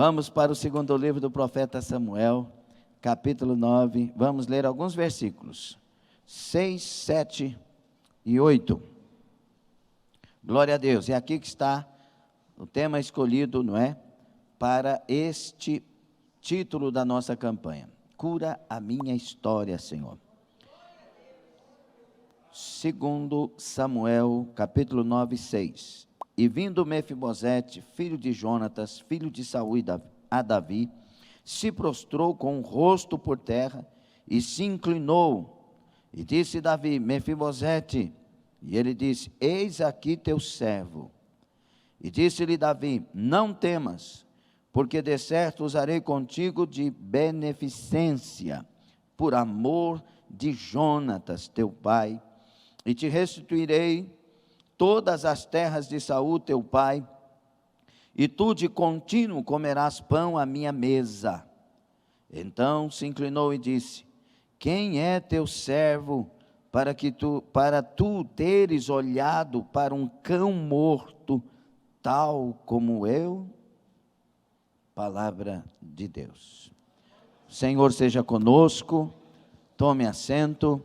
Vamos para o segundo livro do profeta Samuel, capítulo 9. Vamos ler alguns versículos, 6, 7 e 8. Glória a Deus. É aqui que está o tema escolhido, não é? Para este título da nossa campanha. Cura a minha história, Senhor. Segundo Samuel, capítulo 9, 6. E vindo Mefibosete, filho de Jonatas, filho de Saul a Davi, se prostrou com o rosto por terra e se inclinou. E disse Davi: Mefibosete. E ele disse: eis aqui teu servo. E disse-lhe Davi: não temas, porque de certo usarei contigo de beneficência, por amor de Jonatas teu pai, e te restituirei todas as terras de Saul teu pai, e tu de contínuo comerás pão à minha mesa. Então se inclinou e disse: quem é teu servo para tu teres olhado para um cão morto, tal como eu? Palavra de Deus. O Senhor seja conosco, tome assento.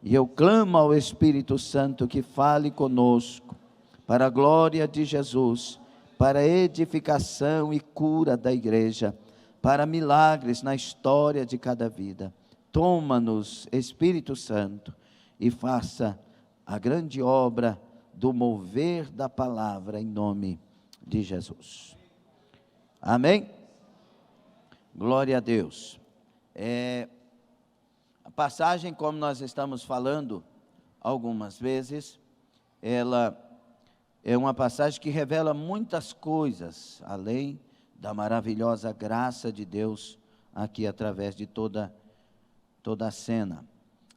E eu clamo ao Espírito Santo que fale conosco, para a glória de Jesus, para a edificação e cura da igreja, para milagres na história de cada vida. Toma-nos, Espírito Santo, e faça a grande obra do mover da palavra, em nome de Jesus. Amém? Glória a Deus. A passagem, como nós estamos falando algumas vezes, ela é uma passagem que revela muitas coisas, além da maravilhosa graça de Deus aqui através de toda a cena.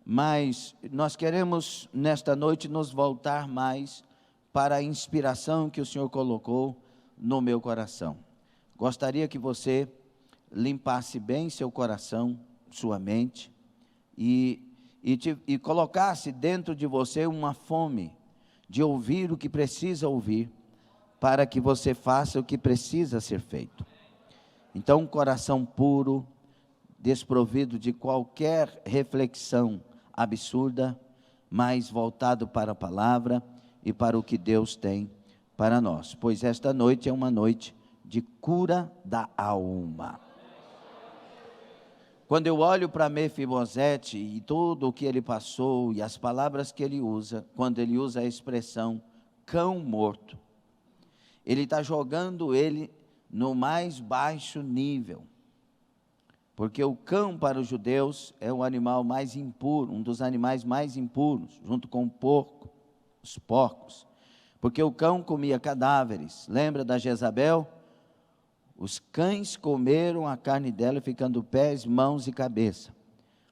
Mas nós queremos nesta noite nos voltar mais para a inspiração que o Senhor colocou no meu coração. Gostaria que você limpasse bem seu coração, sua mente, e colocasse dentro de você uma fome de ouvir o que precisa ouvir, para que você faça o que precisa ser feito. Então, um coração puro, desprovido de qualquer reflexão absurda, mas voltado para a palavra e para o que Deus tem para nós, pois esta noite é uma noite de cura da alma. Quando eu olho para Mefibosete e tudo o que ele passou e as palavras que ele usa, quando ele usa a expressão cão morto, ele está jogando ele no mais baixo nível, porque o cão para os judeus é o animal mais impuro, um dos animais mais impuros, junto com o porco, os porcos, porque o cão comia cadáveres. Lembra da Jezabel? Os cães comeram a carne dela, ficando pés, mãos e cabeça.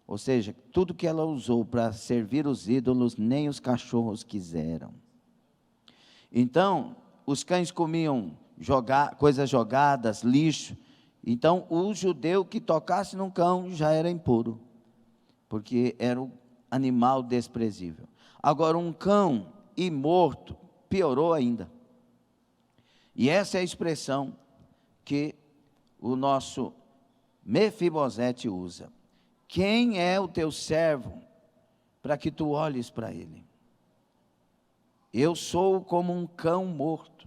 Ou seja, tudo que ela usou para servir os ídolos, nem os cachorros quiseram. Então, os cães comiam coisas jogadas, lixo. Então, o judeu que tocasse num cão já era impuro, porque era um animal desprezível. Agora, um cão imorto piorou ainda. E essa é a expressão que o nosso Mefibosete usa. Quem é o teu servo para que tu olhes para ele? Eu sou como um cão morto.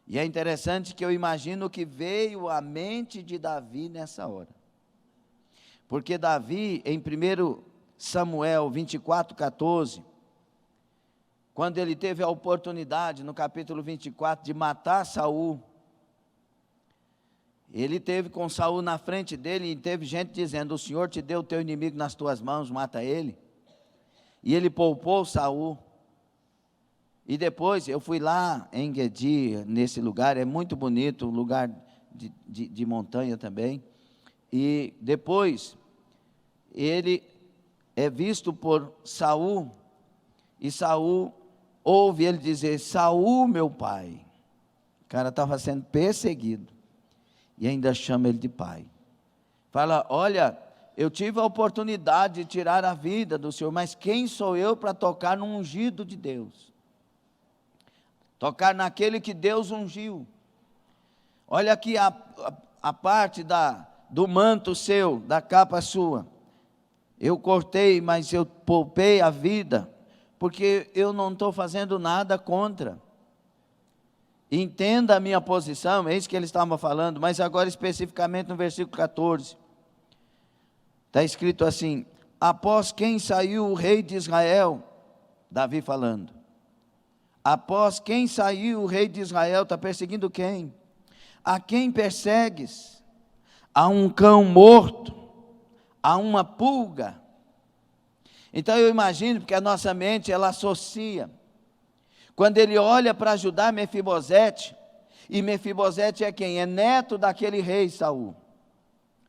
E é interessante que eu imagino que veio à mente de Davi nessa hora. Porque Davi, em 1 Samuel 24, 14, quando ele teve a oportunidade, no capítulo 24, de matar Saul, ele teve com Saul na frente dele, e teve gente dizendo: o Senhor te deu o teu inimigo nas tuas mãos, mata ele. E ele poupou Saul. E depois eu fui lá em Gedi, nesse lugar, é muito bonito, um lugar de montanha também. E depois ele é visto por Saul, e Saul ouve ele dizer: Saul, meu pai. O cara estava sendo perseguido. E ainda chama ele de pai. Fala: olha, eu tive a oportunidade de tirar a vida do Senhor, mas quem sou eu para tocar no ungido de Deus? Tocar naquele que Deus ungiu. Olha aqui a parte do manto seu, da capa sua. Eu cortei, mas eu poupei a vida, porque eu não estou fazendo nada contra. Entenda a minha posição, é isso que ele estava falando, mas agora especificamente no versículo 14. Está escrito assim: após quem saiu o rei de Israel, Davi falando. Após quem saiu o rei de Israel, está perseguindo quem? A quem persegues? A um cão morto? A uma pulga? Então eu imagino, porque a nossa mente ela associa. Quando ele olha para ajudar Mefibosete, e Mefibosete é quem? É neto daquele rei Saul,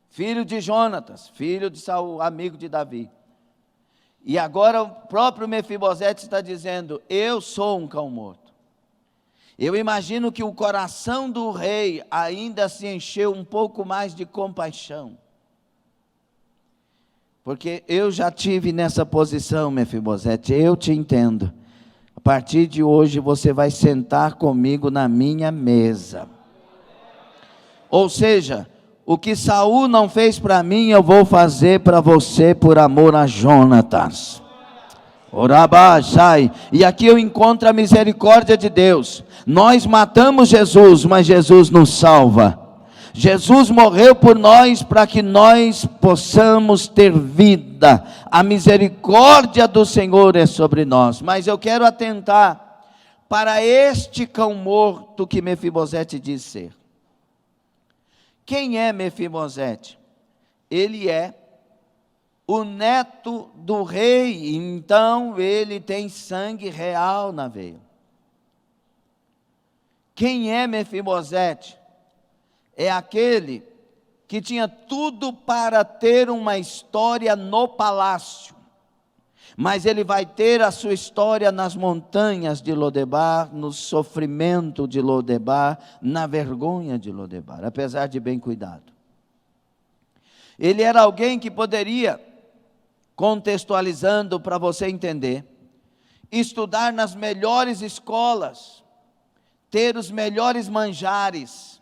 filho de Jonatas, filho de Saul, amigo de Davi. E agora o próprio Mefibosete está dizendo: eu sou um cão morto. Eu imagino que o coração do rei ainda se encheu um pouco mais de compaixão. Porque eu já tive nessa posição, Mefibosete, eu te entendo. A partir de hoje você vai sentar comigo na minha mesa. Ou seja, o que Saul não fez para mim, eu vou fazer para você por amor a Jonatas. Orabashai. E aqui eu encontro a misericórdia de Deus. Nós matamos Jesus, mas Jesus nos salva. Jesus morreu por nós para que nós possamos ter vida. A misericórdia do Senhor é sobre nós. Mas eu quero atentar para este cão morto que Mefibosete diz ser. Quem é Mefibosete? Ele é o neto do rei, então ele tem sangue real na veia. Quem é Mefibosete? É aquele que tinha tudo para ter uma história no palácio, mas ele vai ter a sua história nas montanhas de Lodebar, no sofrimento de Lodebar, na vergonha de Lodebar, apesar de bem cuidado. Ele era alguém que poderia, contextualizando para você entender, estudar nas melhores escolas, ter os melhores manjares,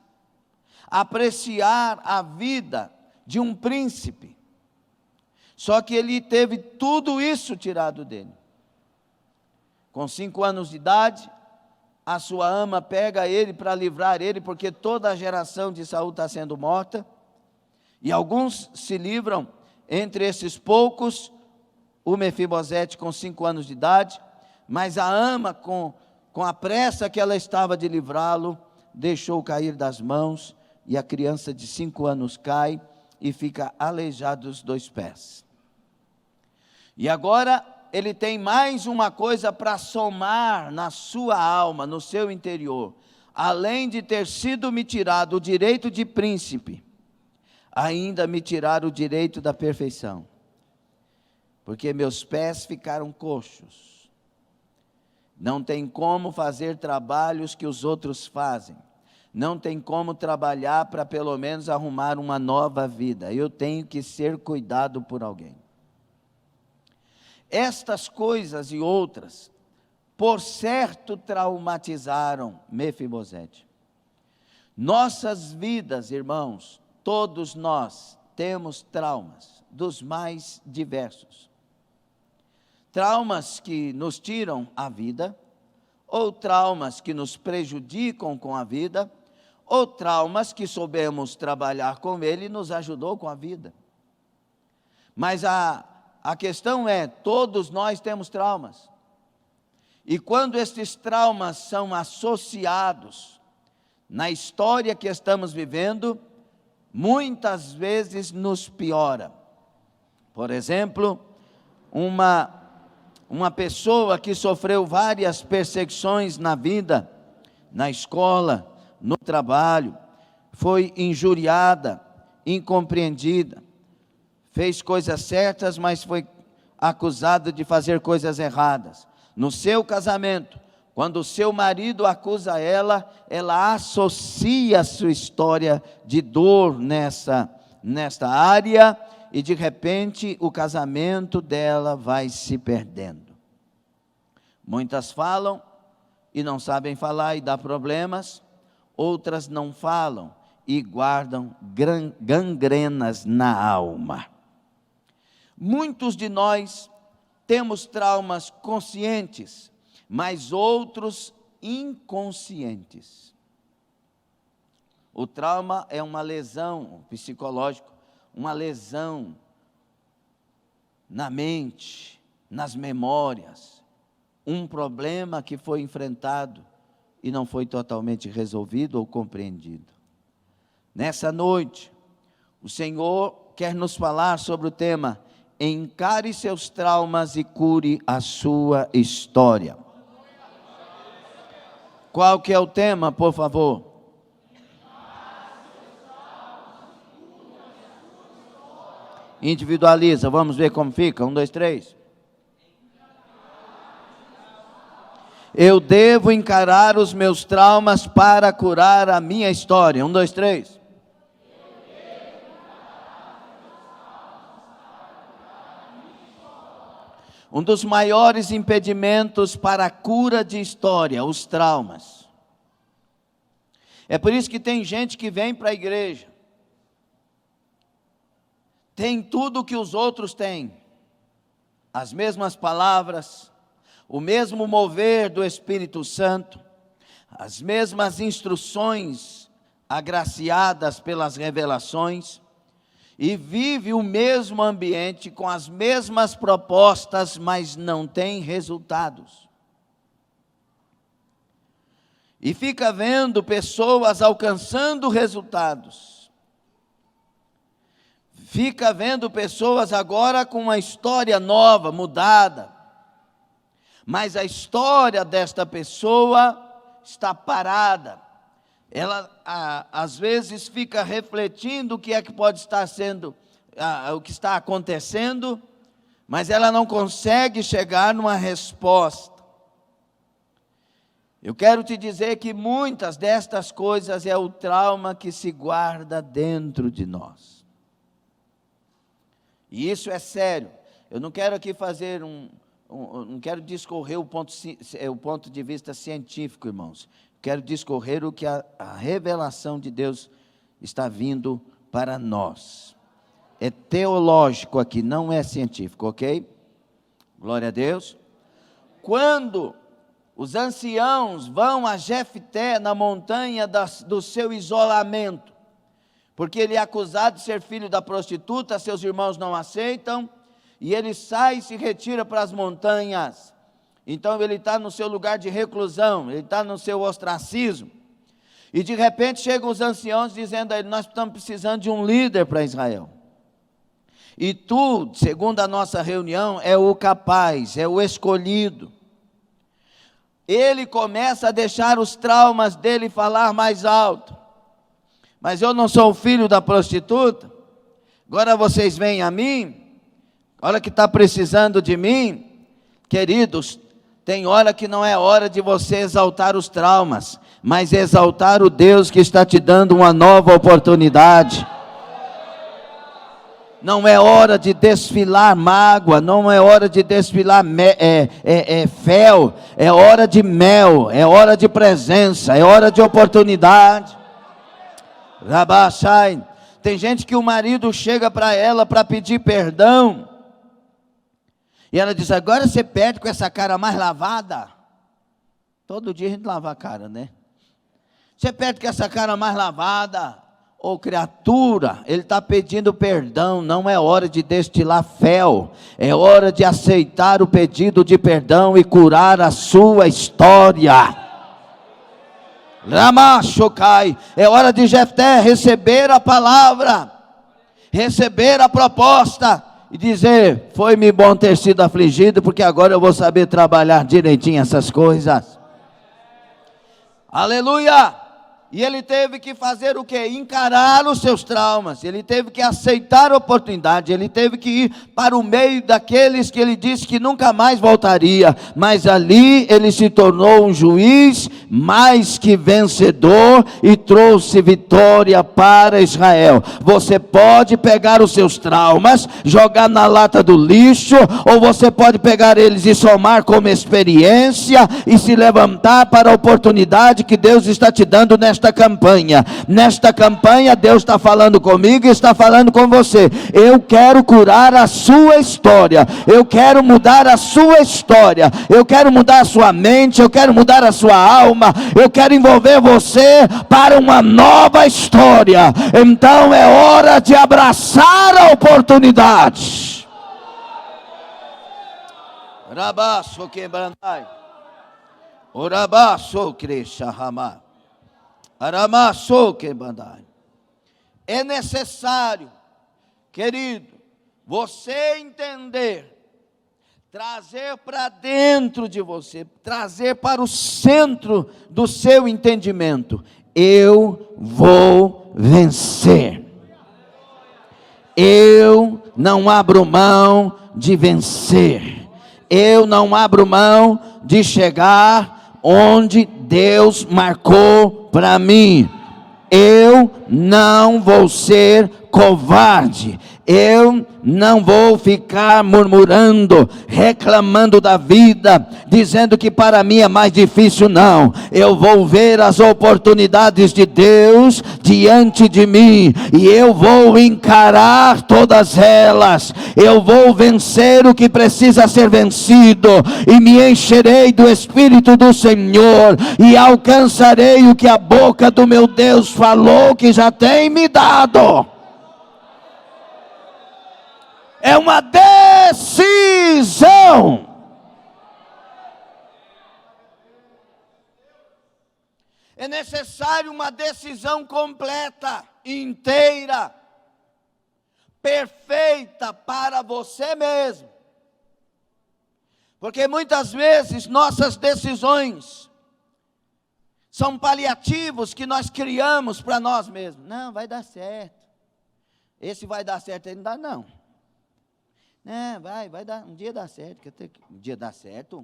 apreciar a vida de um príncipe. Só que ele teve tudo isso tirado dele. Com 5 anos de idade, a sua ama pega ele para livrar ele, porque toda a geração de Saul está sendo morta, e alguns se livram, entre esses poucos, o Mefibosete com 5 anos de idade, mas a ama, com a pressa que ela estava de livrá-lo, deixou cair das mãos, e a criança de 5 anos cai e fica aleijado dos 2 pés. E agora ele tem mais uma coisa para somar na sua alma, no seu interior. Além de ter sido me tirado o direito de príncipe, ainda me tiraram o direito da perfeição. Porque meus pés ficaram coxos. Não tem como fazer trabalhos que os outros fazem. Não tem como trabalhar para pelo menos arrumar uma nova vida. Eu tenho que ser cuidado por alguém. Estas coisas e outras, por certo, traumatizaram Mefibosete. Nossas vidas, irmãos, todos nós temos traumas, dos mais diversos. Traumas que nos tiram a vida, ou traumas que nos prejudicam com a vida, ou traumas que soubemos trabalhar com ele e nos ajudou com a vida. Mas a questão é, todos nós temos traumas. E quando estes traumas são associados na história que estamos vivendo, muitas vezes nos piora. Por exemplo, uma pessoa que sofreu várias perseguições na vida, na escola, no trabalho, foi injuriada, incompreendida, fez coisas certas, mas foi acusada de fazer coisas erradas. No seu casamento, quando o seu marido acusa ela associa a sua história de dor nesta área, e de repente o casamento dela vai se perdendo. Muitas falam e não sabem falar e dá problemas. outras não falam e guardam gangrenas na alma. Muitos de nós temos traumas conscientes, mas outros inconscientes. O trauma é uma lesão psicológica, uma lesão na mente, nas memórias, um problema que foi enfrentado e não foi totalmente resolvido ou compreendido. Nessa noite, o Senhor quer nos falar sobre o tema: encare seus traumas e cure a sua história. Qual que é o tema, por favor? Individualiza, vamos ver como fica. 1, 2, 3. Eu devo encarar os meus traumas para curar a minha história. 1, 2, 3. Um dos maiores impedimentos para a cura de história, os traumas. É por isso que tem gente que vem para a igreja, tem tudo que os outros têm, as mesmas palavras, o mesmo mover do Espírito Santo, as mesmas instruções agraciadas pelas revelações, e vive o mesmo ambiente com as mesmas propostas, mas não tem resultados. E fica vendo pessoas alcançando resultados. Fica vendo pessoas agora com uma história nova, mudada. Mas a história desta pessoa está parada. Ela às vezes fica refletindo o que é que pode estar sendo, o que está acontecendo, mas ela não consegue chegar numa resposta. Eu quero te dizer que muitas destas coisas é o trauma que se guarda dentro de nós. E isso é sério. Eu não quero aqui fazer não quero discorrer o ponto de vista científico, irmãos. Quero discorrer o que a revelação de Deus está vindo para nós. É teológico aqui, não é científico, ok? Glória a Deus. Quando os anciãos vão a Jefté na montanha do seu isolamento, porque ele é acusado de ser filho da prostituta, seus irmãos não aceitam, e ele sai e se retira para as montanhas. Então ele está no seu lugar de reclusão, ele está no seu ostracismo. E de repente chegam os anciãos dizendo a ele: nós estamos precisando de um líder para Israel. E tu, segundo a nossa reunião, é o capaz, é o escolhido. Ele começa a deixar os traumas dele falar mais alto. Mas eu não sou o filho da prostituta, agora vocês vêm a mim, olha que está precisando de mim. Queridos, tem hora que não é hora de você exaltar os traumas, mas exaltar o Deus que está te dando uma nova oportunidade. Não é hora de desfilar mágoa, não é hora de desfilar fel, é hora de mel, é hora de presença, é hora de oportunidade. Rabashai. Tem gente que o marido chega para ela para pedir perdão, e ela diz: agora você pede com essa cara mais lavada. Todo dia a gente lava a cara, né? Você pede com essa cara mais lavada. Ô criatura, ele está pedindo perdão. Não é hora de destilar fel. É hora de aceitar o pedido de perdão e curar a sua história. Ramachocai. É hora de Jefté receber a palavra, receber a proposta e dizer: foi-me bom ter sido afligido, porque agora eu vou saber trabalhar direitinho essas coisas. Aleluia! E ele teve que fazer o quê? Encarar os seus traumas, ele teve que aceitar a oportunidade, ele teve que ir para o meio daqueles que ele disse que nunca mais voltaria, mas ali ele se tornou um juiz mais que vencedor e trouxe vitória para Israel. Você pode pegar os seus traumas, jogar na lata do lixo, ou você pode pegar eles e somar como experiência e se levantar para a oportunidade que Deus está te dando nesta nesta campanha. Nesta campanha, Deus está falando comigo e está falando com você. Eu quero curar a sua história. Eu quero mudar a sua história. Eu quero mudar a sua mente. Eu quero mudar a sua alma. Eu quero envolver você para uma nova história. Então é hora de abraçar a oportunidade. Rabaço quebrandai. Orabaço crescerama. Aramaço quebrandai. É necessário, querido, você entender, trazer para dentro de você, trazer para o centro do seu entendimento. Eu vou vencer. Eu não abro mão de vencer. Eu não abro mão de chegar onde Deus marcou para mim. Eu não vou ser covarde. Eu não vou ficar murmurando, reclamando da vida, dizendo que para mim é mais difícil, não. Eu vou ver as oportunidades de Deus diante de mim, e eu vou encarar todas elas. Eu vou vencer o que precisa ser vencido, e me encherei do Espírito do Senhor, e alcançarei o que a boca do meu Deus falou que já tem me dado. É uma decisão. É necessário uma decisão completa, inteira, perfeita para você mesmo. Porque muitas vezes nossas decisões são paliativos que nós criamos para nós mesmos. Não, vai dar certo. Esse vai dar certo, ele não dá não. Vai dar, um dia dá certo. Um dia dá certo?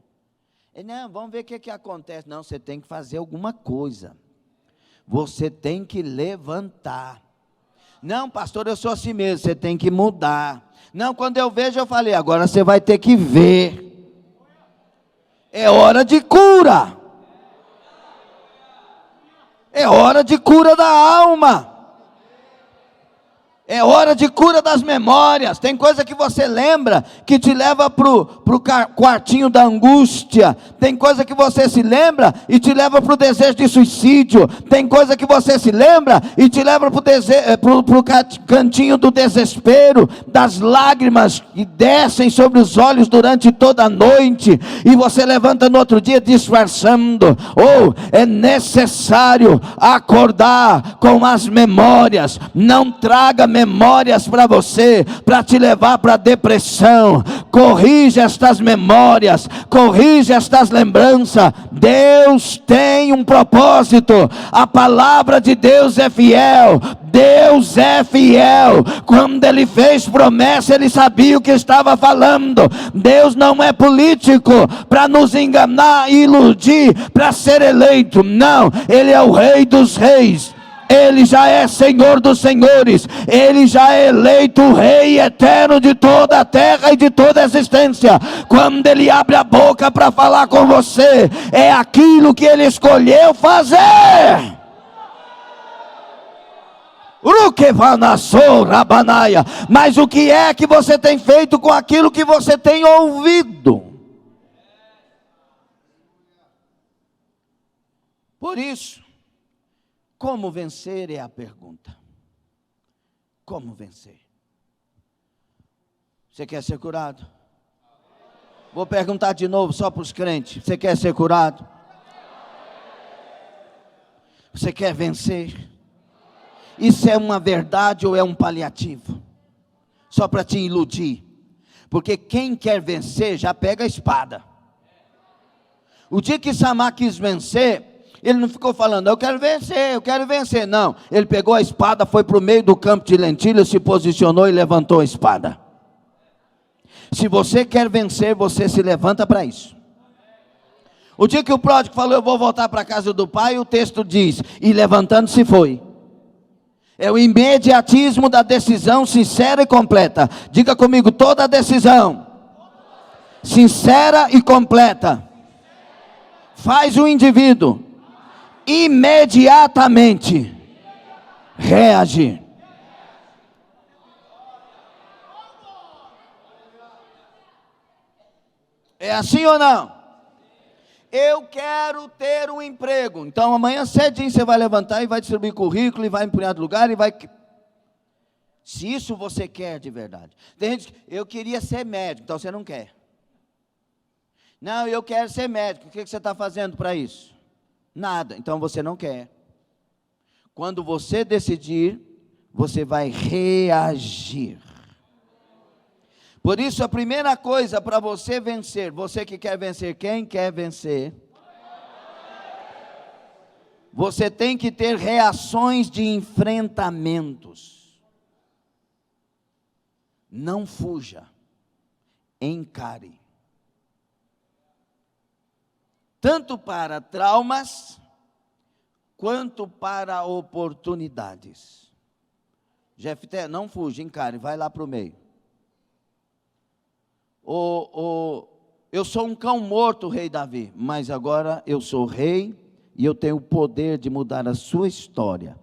Não, vamos ver o que acontece. Não, você tem que fazer alguma coisa. Você tem que levantar. Não, pastor, eu sou assim mesmo. Você tem que mudar. Não, quando eu vejo, eu falei, agora você vai ter que ver. É hora de cura. É hora de cura da alma. É hora de cura das memórias. Tem coisa que você lembra que te leva para o quartinho da angústia. Tem coisa que você se lembra e te leva para o desejo de suicídio. Tem coisa que você se lembra e te leva para o cantinho do desespero, das lágrimas que descem sobre os olhos durante toda a noite, e você levanta no outro dia disfarçando. É necessário acordar com as memórias. Não traga memórias para você, para te levar para a depressão. Corrige estas memórias, corrige estas lembranças. Deus tem um propósito. A palavra de Deus é fiel. Deus é fiel. Quando Ele fez promessa, Ele sabia o que estava falando. Deus não é político para nos enganar e iludir para ser eleito. Não, Ele é o Rei dos Reis. Ele já é Senhor dos Senhores. Ele já é eleito Rei eterno de toda a terra e de toda a existência. Quando Ele abre a boca para falar com você, é aquilo que Ele escolheu fazer. Mas o que é que você tem feito com aquilo que você tem ouvido? Por isso, como vencer é a pergunta. Como vencer? Você quer ser curado? Vou perguntar de novo só para os crentes. Você quer ser curado? Você quer vencer? Isso é uma verdade ou é um paliativo? Só para te iludir. Porque quem quer vencer já pega a espada. O dia que Samar quis vencer, ele não ficou falando, eu quero vencer, não. Ele pegou a espada, foi para o meio do campo de lentilhas, se posicionou e levantou a espada. Se você quer vencer, você se levanta para isso. O dia que o pródigo falou, eu vou voltar para a casa do pai, o texto diz, e levantando-se foi. É o imediatismo da decisão sincera e completa. Diga comigo, toda decisão sincera e completa faz o indivíduo imediatamente reagir. É assim ou não? Eu quero ter um emprego. Então amanhã cedinho você vai levantar e vai distribuir currículo e vai empunhar de lugar e vai... Se isso você quer de verdade. Tem gente que, eu queria ser médico, então você não quer. Não, eu quero ser médico. O que você está fazendo para isso? Nada, então você não quer. Quando você decidir, você vai reagir. Por isso a primeira coisa para você vencer, você que quer vencer, quem quer vencer? Você tem que ter reações de enfrentamentos. Não fuja, encare. Tanto para traumas, quanto para oportunidades. Jefté, não fuja, encare, vai lá para o meio. Eu sou um cão morto, rei Davi, mas agora eu sou rei e eu tenho o poder de mudar a sua história.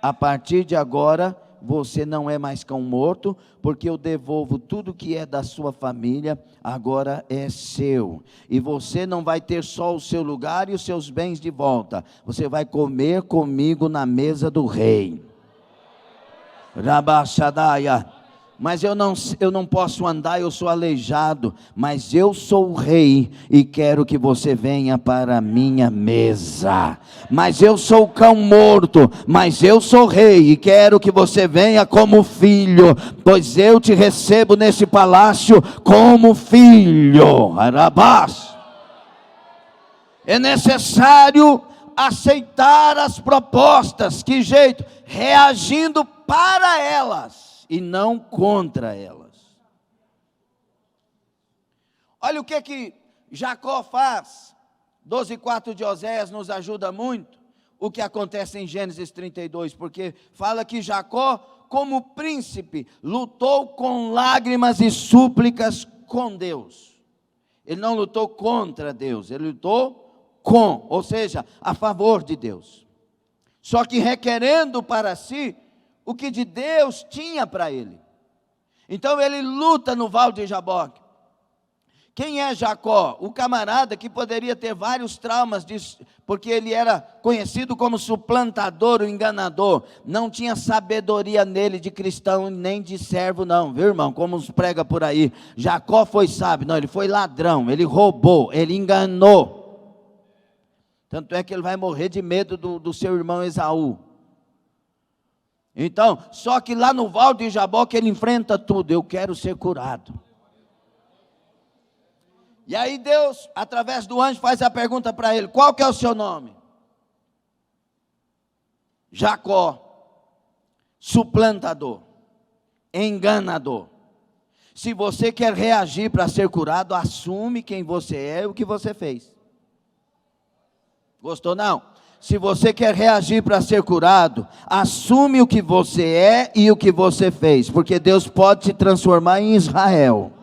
A partir de agora, você não é mais cão morto, porque eu devolvo tudo que é da sua família, agora é seu. E você não vai ter só o seu lugar e os seus bens de volta. Você vai comer comigo na mesa do rei. Rabashadaya. Mas eu não posso andar, eu sou aleijado, mas eu sou o rei e quero que você venha para a minha mesa. Mas eu sou o cão morto, mas eu sou rei e quero que você venha como filho, pois eu te recebo nesse palácio como filho. Arabás. É necessário aceitar as propostas, que jeito? Reagindo para elas e não contra elas. Olha o que Jacó faz. 12:4 de Oséias nos ajuda muito. O que acontece em Gênesis 32, porque fala que Jacó, como príncipe, lutou com lágrimas e súplicas com Deus. Ele não lutou contra Deus, ele lutou com, ou seja, a favor de Deus. Só que requerendo para si o que de Deus tinha para ele. Então ele luta no Val de Jaboque. Quem é Jacó? O camarada que poderia ter vários traumas, porque ele era conhecido como suplantador, o enganador. Não tinha sabedoria nele de cristão, nem de servo não, viu irmão? Como nos prega por aí. Jacó foi sábio, não, ele foi ladrão, ele roubou, ele enganou. Tanto é que ele vai morrer de medo do seu irmão Esaú. Então, só que lá no Val de Jaboque ele enfrenta tudo. Eu quero ser curado. E aí Deus, através do anjo, faz a pergunta para ele: qual que é o seu nome? Jacó, suplantador, enganador. Se você quer reagir para ser curado, assume quem você é e o que você fez. Gostou não? Se você quer reagir para ser curado, assume o que você é e o que você fez, porque Deus pode te transformar em Israel.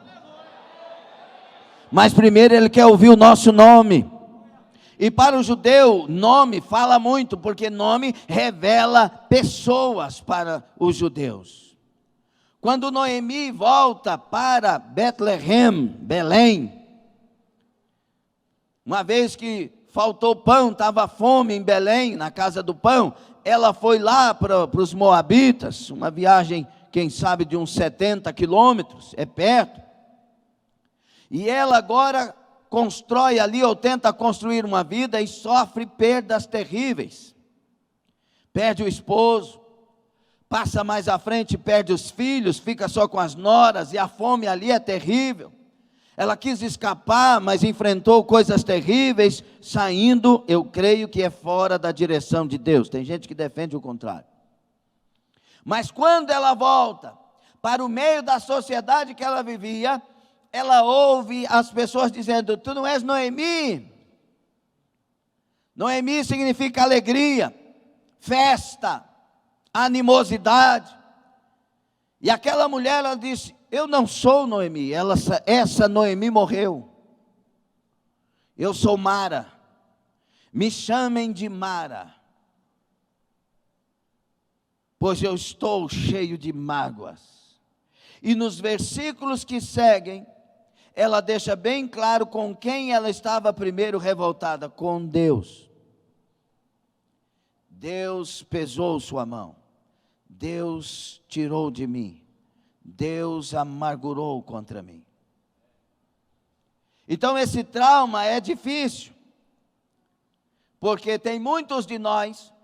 Mas primeiro Ele quer ouvir o nosso nome. E para o judeu, nome fala muito, porque nome revela pessoas para os judeus. Quando Noemi volta para Betlehem, Belém, uma vez que faltou pão, estava fome em Belém, na casa do pão, ela foi lá para os Moabitas, uma viagem, quem sabe, de uns 70 quilômetros, é perto, e ela agora constrói ali, ou tenta construir uma vida, e sofre perdas terríveis, perde o esposo, passa mais à frente, perde os filhos, fica só com as noras, e a fome ali é terrível. Ela quis escapar, mas enfrentou coisas terríveis, saindo, eu creio que é fora da direção de Deus. Tem gente que defende o contrário. Mas quando ela volta para o meio da sociedade que ela vivia, ela ouve as pessoas dizendo: tu não és Noemi. Noemi significa alegria, festa, animosidade. E aquela mulher, ela disse: eu não sou Noemi, essa Noemi morreu. Eu sou Mara. Me chamem de Mara, pois eu estou cheio de mágoas. E nos versículos que seguem, ela deixa bem claro com quem ela estava primeiro revoltada: com Deus. Deus pesou sua mão, Deus tirou de mim, Deus amargurou contra mim. Então esse trauma é difícil, porque tem muitos de nós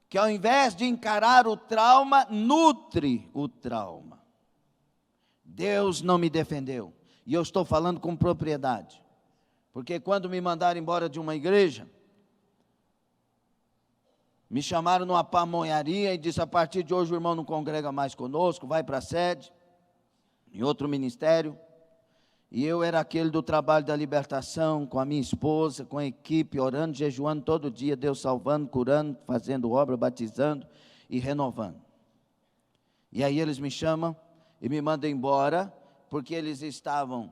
que ao invés de encarar o trauma, nutre o trauma. Deus não me defendeu, e eu estou falando com propriedade, porque quando me mandaram embora de uma igreja, me chamaram numa pamonharia e disse: a partir de hoje o irmão não congrega mais conosco, vai para a sede, em outro ministério. E eu era aquele do trabalho da libertação, com a minha esposa, com a equipe, orando, jejuando todo dia, Deus salvando, curando, fazendo obra, batizando e renovando. E aí eles me chamam e me mandam embora, porque eles estavam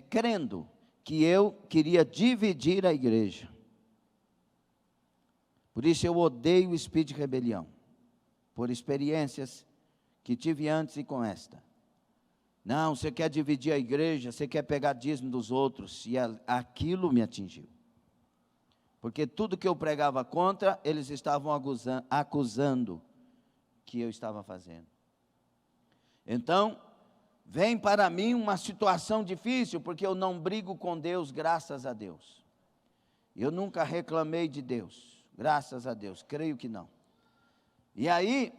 crendo que eu queria dividir a igreja. Por isso eu odeio o espírito de rebelião, por experiências que tive antes e com esta. Não, você quer dividir a igreja, você quer pegar dízimo dos outros, e aquilo me atingiu. Porque tudo que eu pregava contra, eles estavam acusando que eu estava fazendo. Então, vem para mim uma situação difícil, porque eu não brigo com Deus, graças a Deus. Eu nunca reclamei de Deus. Graças a Deus, creio que não. E aí,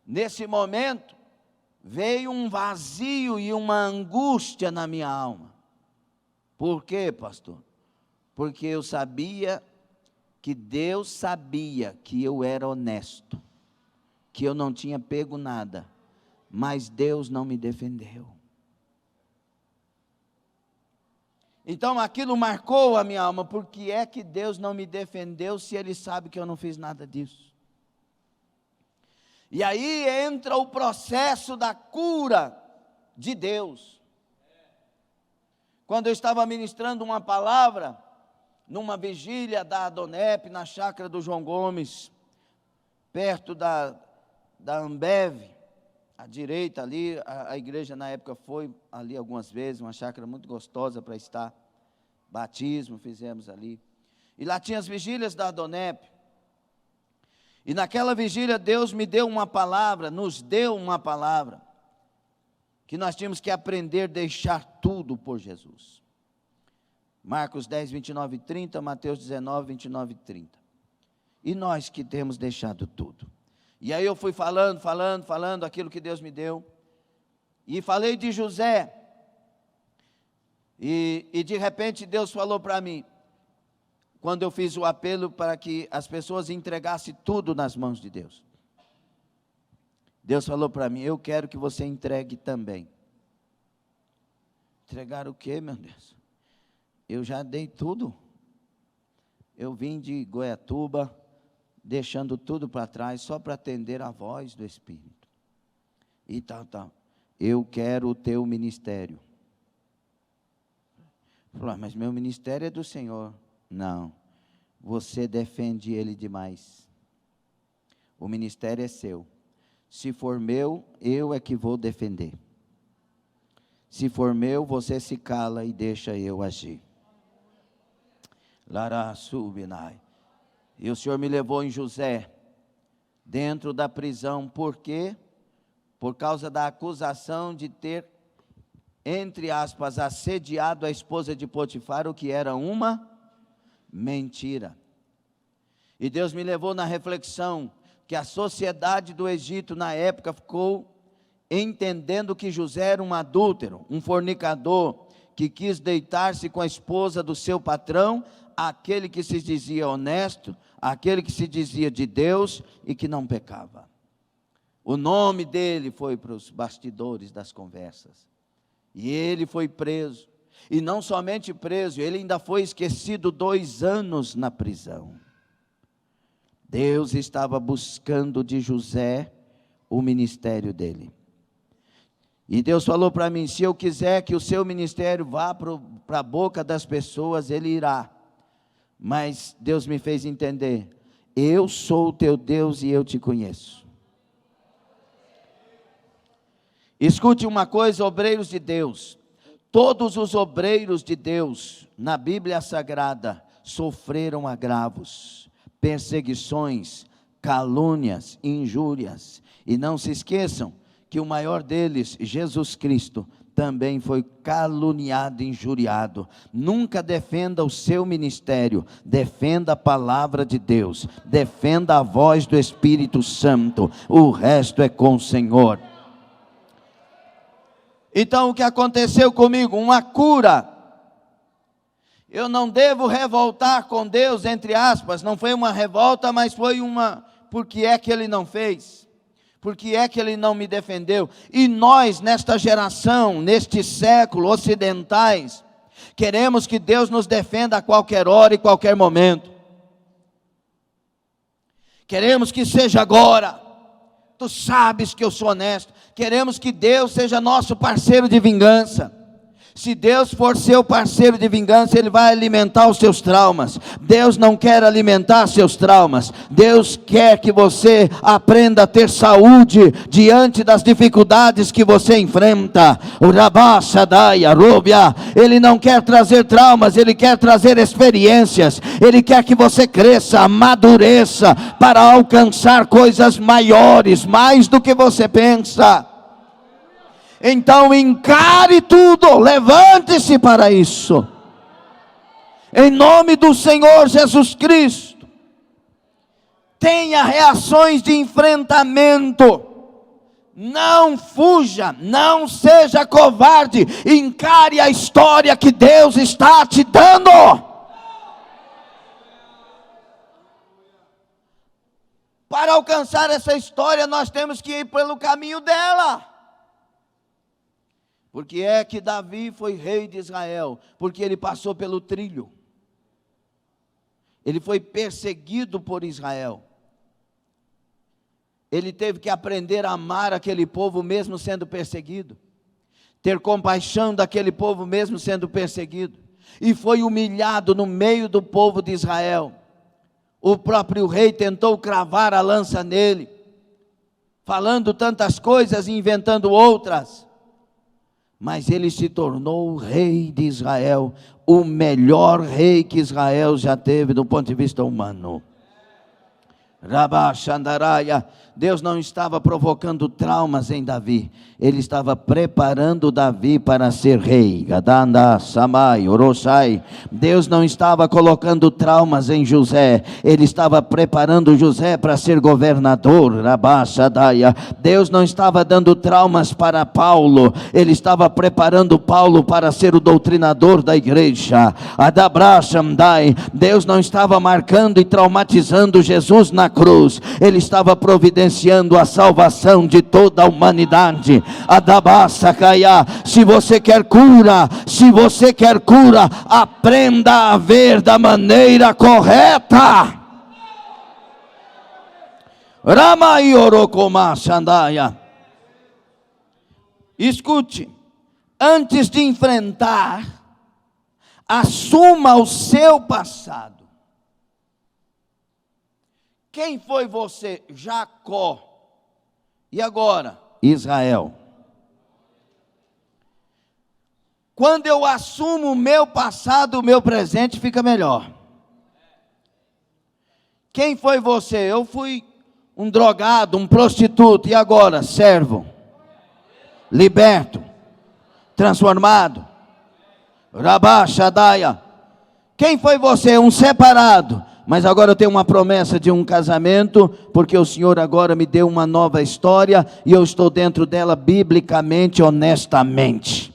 nesse momento, veio um vazio e uma angústia na minha alma. Por quê, pastor? Porque eu sabia que Deus sabia que eu era honesto, que eu não tinha pego nada, mas Deus não me defendeu. Então aquilo marcou a minha alma. Por que é que Deus não me defendeu, se Ele sabe que eu não fiz nada disso? E aí entra o processo da cura de Deus. Quando eu estava ministrando uma palavra, numa vigília da Adonep, na chácara do João Gomes, perto da Ambev, à direita ali, a igreja na época foi ali algumas vezes, uma chácara muito gostosa para estar, batismo fizemos ali, e lá tinha as vigílias da Adonep, e naquela vigília Deus me deu uma palavra, nos deu uma palavra, que nós tínhamos que aprender a deixar tudo por Jesus. Marcos 10, 29 e 30, Mateus 19, 29 e 30, e nós que temos deixado tudo. E aí eu fui falando aquilo que Deus me deu, e falei de José, e de repente Deus falou para mim, quando eu fiz o apelo para que as pessoas entregassem tudo nas mãos de Deus, Deus falou para mim: eu quero que você entregue também. Entregar o quê, meu Deus? Eu já dei tudo, eu vim de Goiatuba, deixando tudo para trás, só para atender a voz do Espírito, e tal, eu quero o teu ministério. Falou: mas meu ministério é do Senhor. Não, você defende ele demais, o ministério é seu, se for meu, eu é que vou defender, se for meu, você se cala e deixa eu agir. Lara subinai. E o Senhor me levou em José, dentro da prisão. Por quê? Por causa da acusação de ter, entre aspas, assediado a esposa de Potifar, o que era uma mentira. E Deus me levou na reflexão, que a sociedade do Egito na época ficou entendendo que José era um adúltero, um fornicador, que quis deitar-se com a esposa do seu patrão, aquele que se dizia honesto, aquele que se dizia de Deus e que não pecava. O nome dele foi para os bastidores das conversas, e ele foi preso, e não somente preso, ele ainda foi esquecido 2 anos na prisão. Deus estava buscando de José o ministério dele, e Deus falou para mim: se eu quiser que o seu ministério vá para a boca das pessoas, ele irá, Mas Deus me fez entender: eu sou o teu Deus e eu te conheço. Escute uma coisa, obreiros de Deus. Todos os obreiros de Deus na Bíblia Sagrada sofreram agravos, perseguições, calúnias, injúrias. E não se esqueçam que o maior deles, Jesus Cristo, também foi caluniado, injuriado. Nunca defenda o seu ministério, defenda a palavra de Deus, defenda a voz do Espírito Santo, o resto é com o Senhor. Então o que aconteceu comigo? Uma cura. Eu não devo revoltar com Deus, entre aspas, não foi uma revolta, mas foi uma, porque é que Ele não fez? Porque é que Ele não me defendeu? E nós, nesta geração, neste século, ocidentais, queremos que Deus nos defenda a qualquer hora e qualquer momento. Queremos que seja agora. Tu sabes que eu sou honesto. Queremos que Deus seja nosso parceiro de vingança. Se Deus for seu parceiro de vingança, Ele vai alimentar os seus traumas. Deus não quer alimentar seus traumas. Deus quer que você aprenda a ter saúde diante das dificuldades que você enfrenta. Ele não quer trazer traumas, Ele quer trazer experiências. Ele quer que você cresça, amadureça para alcançar coisas maiores, mais do que você pensa. Então encare tudo, levante-se para isso, em nome do Senhor Jesus Cristo. Tenha reações de enfrentamento, não fuja, não seja covarde, encare a história que Deus está te dando. Para alcançar essa história, nós temos que ir pelo caminho dela. Porque é que Davi foi rei de Israel? Porque ele passou pelo trilho. Ele foi perseguido por Israel. Ele teve que aprender a amar aquele povo mesmo sendo perseguido. Ter compaixão daquele povo mesmo sendo perseguido. E foi humilhado no meio do povo de Israel. O próprio rei tentou cravar a lança nele, falando tantas coisas e inventando outras. Mas ele se tornou o rei de Israel, o melhor rei que Israel já teve do ponto de vista humano. Rabachandaraya. Deus não estava provocando traumas em Davi, Ele estava preparando Davi para ser rei. Gadanda, Samai, Oroshai. Deus não estava colocando traumas em José, Ele estava preparando José para ser governador. Rabachadaya. Deus não estava dando traumas para Paulo, Ele estava preparando Paulo para ser o doutrinador da igreja. Adabrashamdai. Deus não estava marcando e traumatizando Jesus na cruz, Ele estava providenciando a salvação de toda a humanidade. Adabasakaya. Se você quer cura, aprenda a ver da maneira correta. Ramaiorokoma Shandaya. Escute, antes de enfrentar, assuma o seu passado. Quem foi você? Jacó. E agora? Israel. Quando eu assumo o meu passado, o meu presente fica melhor. Quem foi você? Eu fui um drogado, um prostituto. E agora? Servo. Liberto. Transformado. Rabá Shadaya. Quem foi você? Um separado. Mas agora eu tenho uma promessa de um casamento, porque o Senhor agora me deu uma nova história, e eu estou dentro dela biblicamente, honestamente.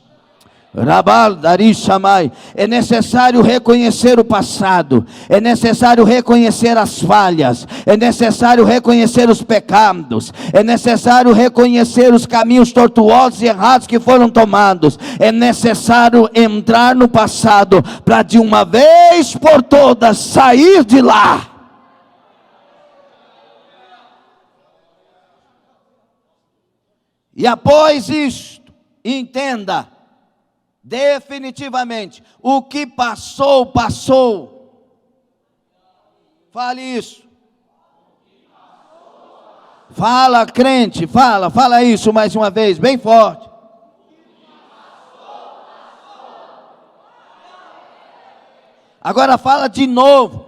Rabal Darishamai. É necessário reconhecer o passado, é necessário reconhecer as falhas, é necessário reconhecer os pecados, é necessário reconhecer os caminhos tortuosos e errados que foram tomados, é necessário entrar no passado, para de uma vez por todas sair de lá. E após isto, entenda, definitivamente, o que passou, passou. Fale isso. Fala, crente, fala isso mais uma vez, bem forte. Agora fala de novo.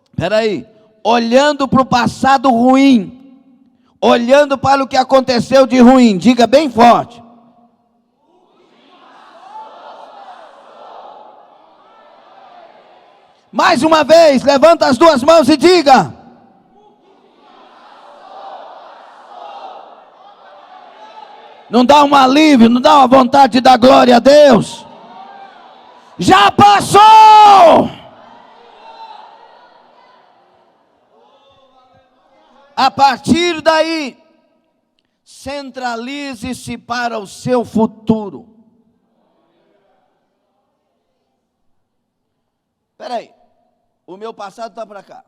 Espera aí. Olhando para o passado ruim. Olhando para o que aconteceu de ruim. Diga bem forte. Mais uma vez, levanta as duas mãos e diga. Não dá um alívio, não dá uma vontade de dar glória a Deus? Já passou! A partir daí, centralize-se para o seu futuro. Espera aí, o meu passado está para cá,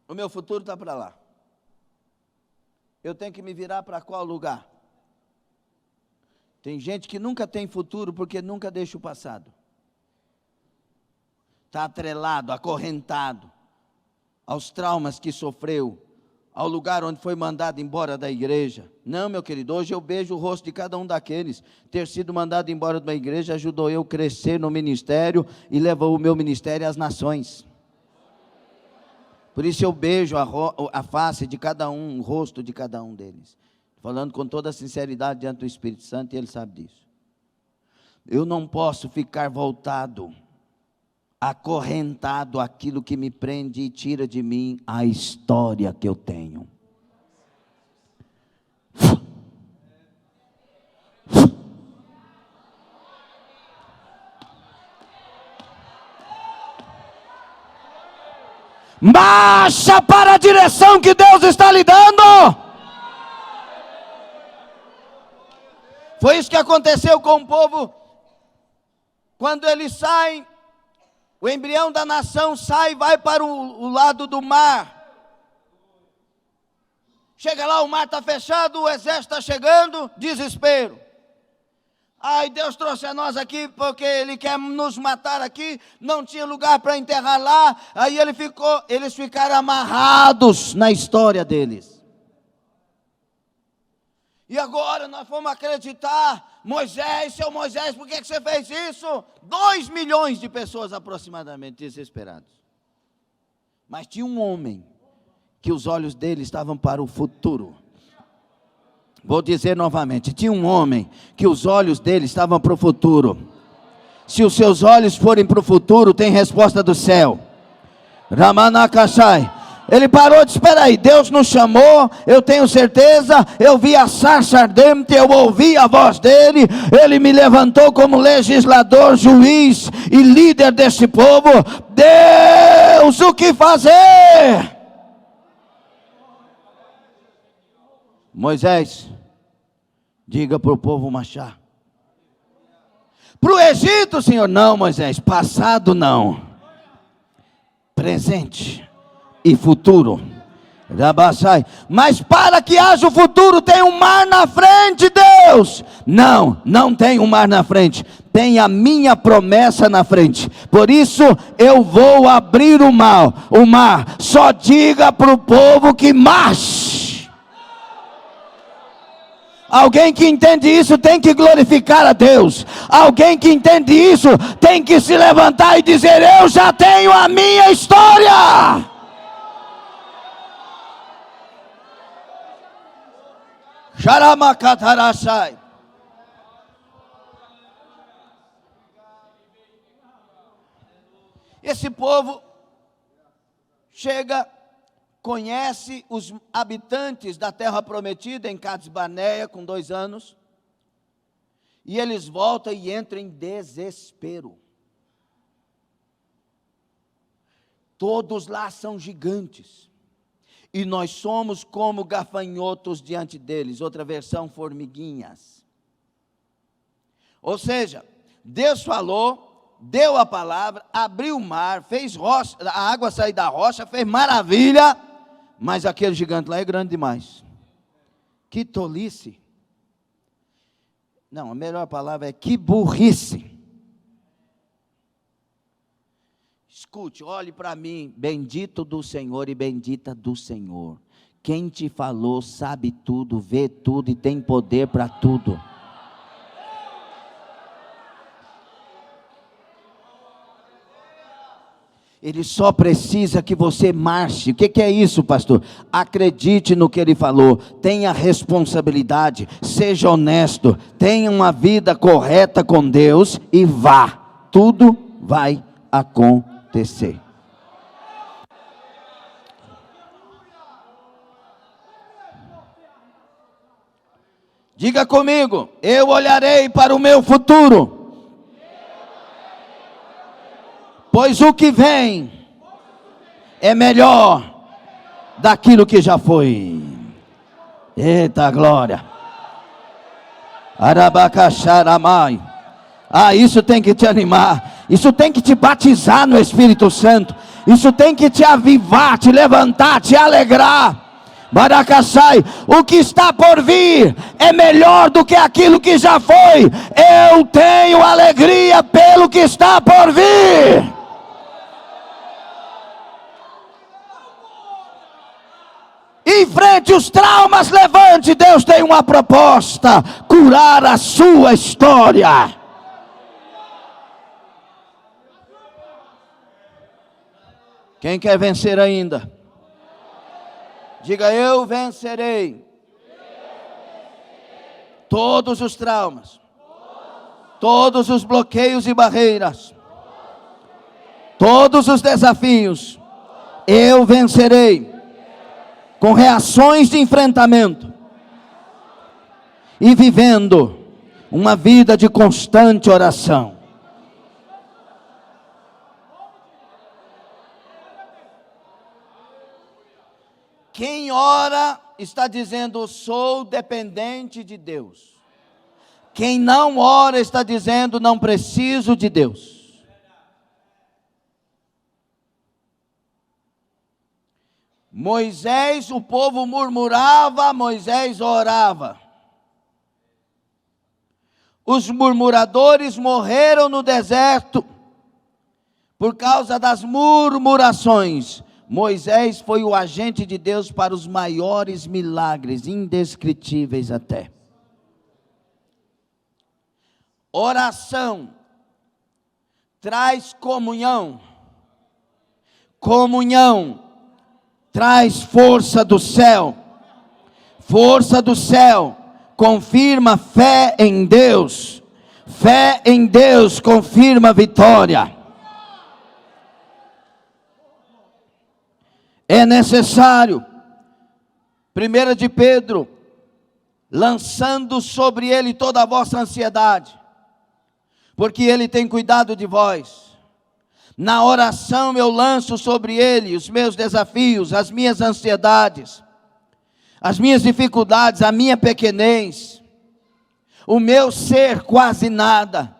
o meu futuro está para lá. Eu tenho que me virar para qual lugar? Tem gente que nunca tem futuro porque nunca deixa o passado. Está atrelado, acorrentado aos traumas que sofreu, ao lugar onde foi mandado embora da igreja. Não, meu querido, hoje eu beijo o rosto de cada um daqueles. Ter sido mandado embora de uma igreja ajudou eu a crescer no ministério e levou o meu ministério às nações. Por isso eu beijo a face de cada um, o rosto de cada um deles. Falando com toda a sinceridade diante do Espírito Santo, e ele sabe disso. Eu não posso ficar voltado, acorrentado àquilo que me prende e tira de mim a história que eu tenho. Marcha para a direção que Deus está lhe dando. Foi isso que aconteceu com o povo, quando eles saem, o embrião da nação sai e vai para o lado do mar. Chega lá, o mar está fechado, o exército está chegando, desespero. Ai, Deus trouxe a nós aqui porque Ele quer nos matar aqui, não tinha lugar para enterrar lá, aí eles ficaram amarrados na história deles. E agora nós fomos acreditar, Moisés, seu Moisés, por que você fez isso? 2 milhões de pessoas aproximadamente desesperadas. Mas tinha um homem, que os olhos dele estavam para o futuro. Vou dizer novamente, tinha um homem, que os olhos dele estavam para o futuro. Se os seus olhos forem para o futuro, tem resposta do céu. Ramanakashai. Ele parou de esperar aí, Deus nos chamou, eu tenho certeza, eu vi a sarça ardente, eu ouvi a voz dele, ele me levantou como legislador, juiz e líder desse povo. Deus, o que fazer? Moisés, diga para o povo marchar. Para o Egito, Senhor, não, Moisés, passado não, presente e futuro. Mas para que haja o futuro, tem um mar na frente, Deus. Não tem um mar na frente, tem a minha promessa na frente. Por isso eu vou abrir o mar. Só diga para o povo que marche. Alguém que entende isso tem que glorificar a Deus. Alguém que entende isso tem que se levantar e dizer: eu já tenho a minha história. Xaramakatarashai. Esse povo chega, conhece os habitantes da terra prometida em Cades Barneia com 2 anos, e eles voltam e entram em desespero. Todos lá são gigantes, e nós somos como gafanhotos diante deles. Outra versão, formiguinhas. Ou seja, Deus falou, deu a palavra, abriu o mar, fez rocha, a água sair da rocha, fez maravilha, mas aquele gigante lá é grande demais. Que tolice. Não, a melhor palavra é que burrice. Escute, olhe para mim, bendito do Senhor e bendita do Senhor. Quem te falou sabe tudo, vê tudo e tem poder para tudo. Ele só precisa que você marche. O que é isso, pastor? Acredite no que ele falou, tenha responsabilidade, seja honesto, tenha uma vida correta com Deus e vá. Tudo vai acontecer. Diga comigo, eu olharei para o meu futuro. Pois o que vem é melhor daquilo que já foi. Eita glória. Arabacaxaramai. Isso tem que te animar. Isso tem que te batizar no Espírito Santo. Isso tem que te avivar, te levantar, te alegrar. Baracassai, o que está por vir é melhor do que aquilo que já foi. Eu tenho alegria pelo que está por vir. Enfrente os traumas, levante. Deus tem uma proposta: curar a sua história. Quem quer vencer ainda? Diga: eu vencerei todos os traumas, todos os bloqueios e barreiras, todos os desafios. Eu vencerei com reações de enfrentamento e vivendo uma vida de constante oração. Quem ora está dizendo: sou dependente de Deus. Quem não ora está dizendo: não preciso de Deus. Moisés, o povo murmurava, Moisés orava. Os murmuradores morreram no deserto por causa das murmurações. Moisés foi o agente de Deus para os maiores milagres, indescritíveis até. Oração traz comunhão. Comunhão traz força do céu. Força do céu confirma fé em Deus. Fé em Deus confirma vitória. É necessário, 1 de Pedro, lançando sobre ele toda a vossa ansiedade, porque ele tem cuidado de vós. Na oração eu lanço sobre ele os meus desafios, as minhas ansiedades, as minhas dificuldades, a minha pequenez, o meu ser quase nada.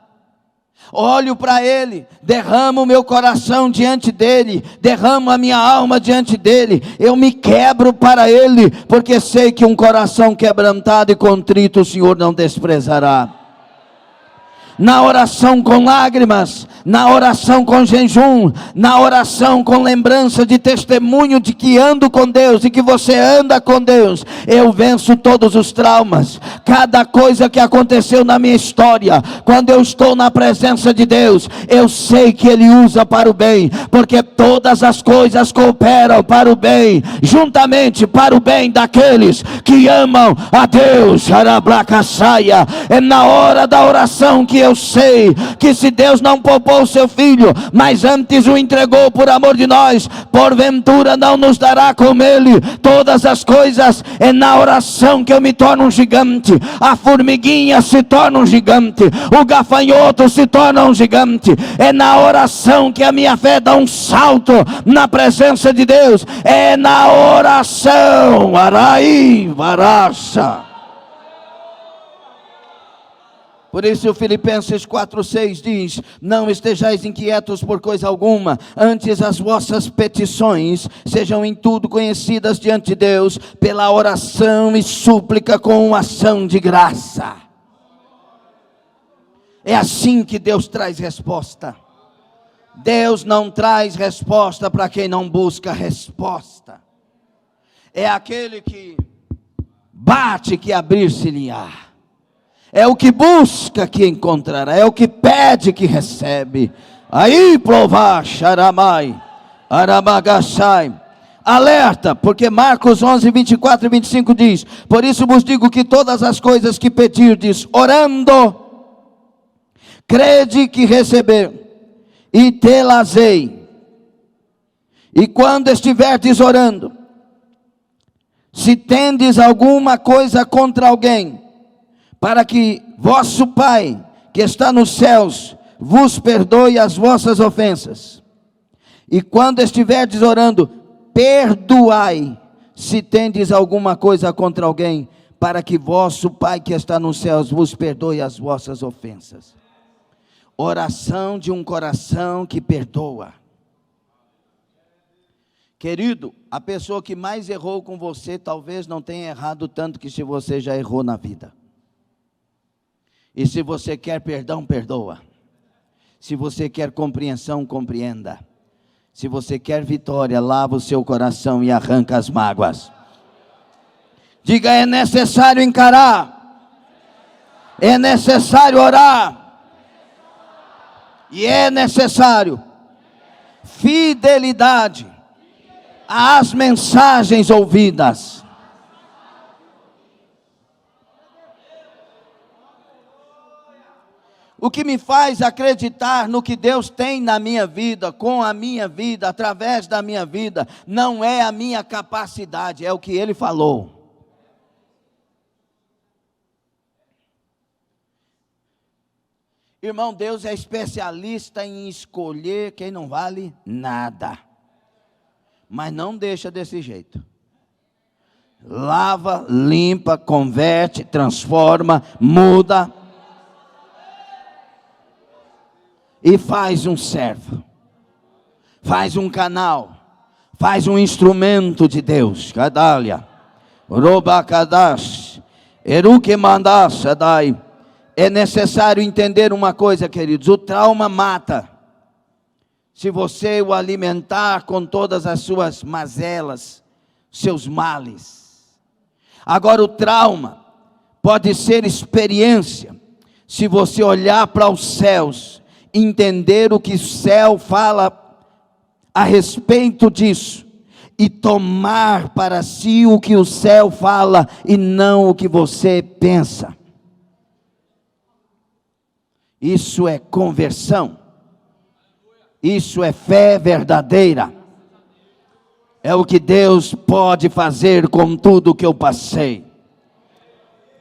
Olho para ele, derramo o meu coração diante dele, derramo a minha alma diante dele, eu me quebro para ele, porque sei que um coração quebrantado e contrito o Senhor não desprezará. Na oração com lágrimas, na oração com jejum, na oração com lembrança de testemunho de que ando com Deus e que você anda com Deus, eu venço todos os traumas. Cada coisa que aconteceu na minha história, quando eu estou na presença de Deus, eu sei que Ele usa para o bem, porque todas as coisas cooperam para o bem, juntamente para o bem daqueles que amam a Deus. É na hora da oração que eu sei que se Deus não poupou o seu filho, mas antes o entregou por amor de nós, porventura não nos dará com ele todas as coisas. É na oração que eu me torno um gigante. A formiguinha se torna um gigante, o gafanhoto se torna um gigante. É na oração que a minha fé dá um salto na presença de Deus. É na oração. Arai, varacha. Por isso Filipenses 4:6 diz: não estejais inquietos por coisa alguma, antes as vossas petições sejam em tudo conhecidas diante de Deus, pela oração e súplica com ação de graça. É assim que Deus traz resposta. Deus não traz resposta para quem não busca resposta. É aquele que bate que abrir-se-lhe-á. É o que busca que encontrará. É o que pede que recebe. Aí provar, Sharamai, Aramagassai. Alerta, porque Marcos 11, 24 e 25 diz: por isso vos digo que todas as coisas que pedirdes, orando, crede que receber, e tê-las-ei. E quando estiverdes orando, se tendes alguma coisa contra alguém, para que vosso Pai, que está nos céus, vos perdoe as vossas ofensas. E quando estiverdes orando, perdoai, se tendes alguma coisa contra alguém, para que vosso Pai, que está nos céus, vos perdoe as vossas ofensas. Oração de um coração que perdoa. Querido, a pessoa que mais errou com você, talvez não tenha errado tanto que se você já errou na vida. E se você quer perdão, perdoa. Se você quer compreensão, compreenda. Se você quer vitória, lava o seu coração e arranca as mágoas. Diga: é necessário encarar. É necessário orar. E é necessário fidelidade às mensagens ouvidas. O que me faz acreditar no que Deus tem na minha vida, com a minha vida, através da minha vida, não é a minha capacidade, é o que Ele falou. Irmão, Deus é especialista em escolher quem não vale nada. Mas não deixa desse jeito. Lava, limpa, converte, transforma, muda. E faz um servo. Faz um canal. Faz um instrumento de Deus. Kadalia. Robakadash. Erukemandash. Adai. É necessário entender uma coisa, queridos: o trauma mata. Se você o alimentar com todas as suas mazelas, seus males. Agora, o trauma pode ser experiência, se você olhar para os céus, entender o que o céu fala a respeito disso, e tomar para si o que o céu fala, e não o que você pensa. Isso é conversão. Isso é fé verdadeira. É o que Deus pode fazer com tudo que eu passei.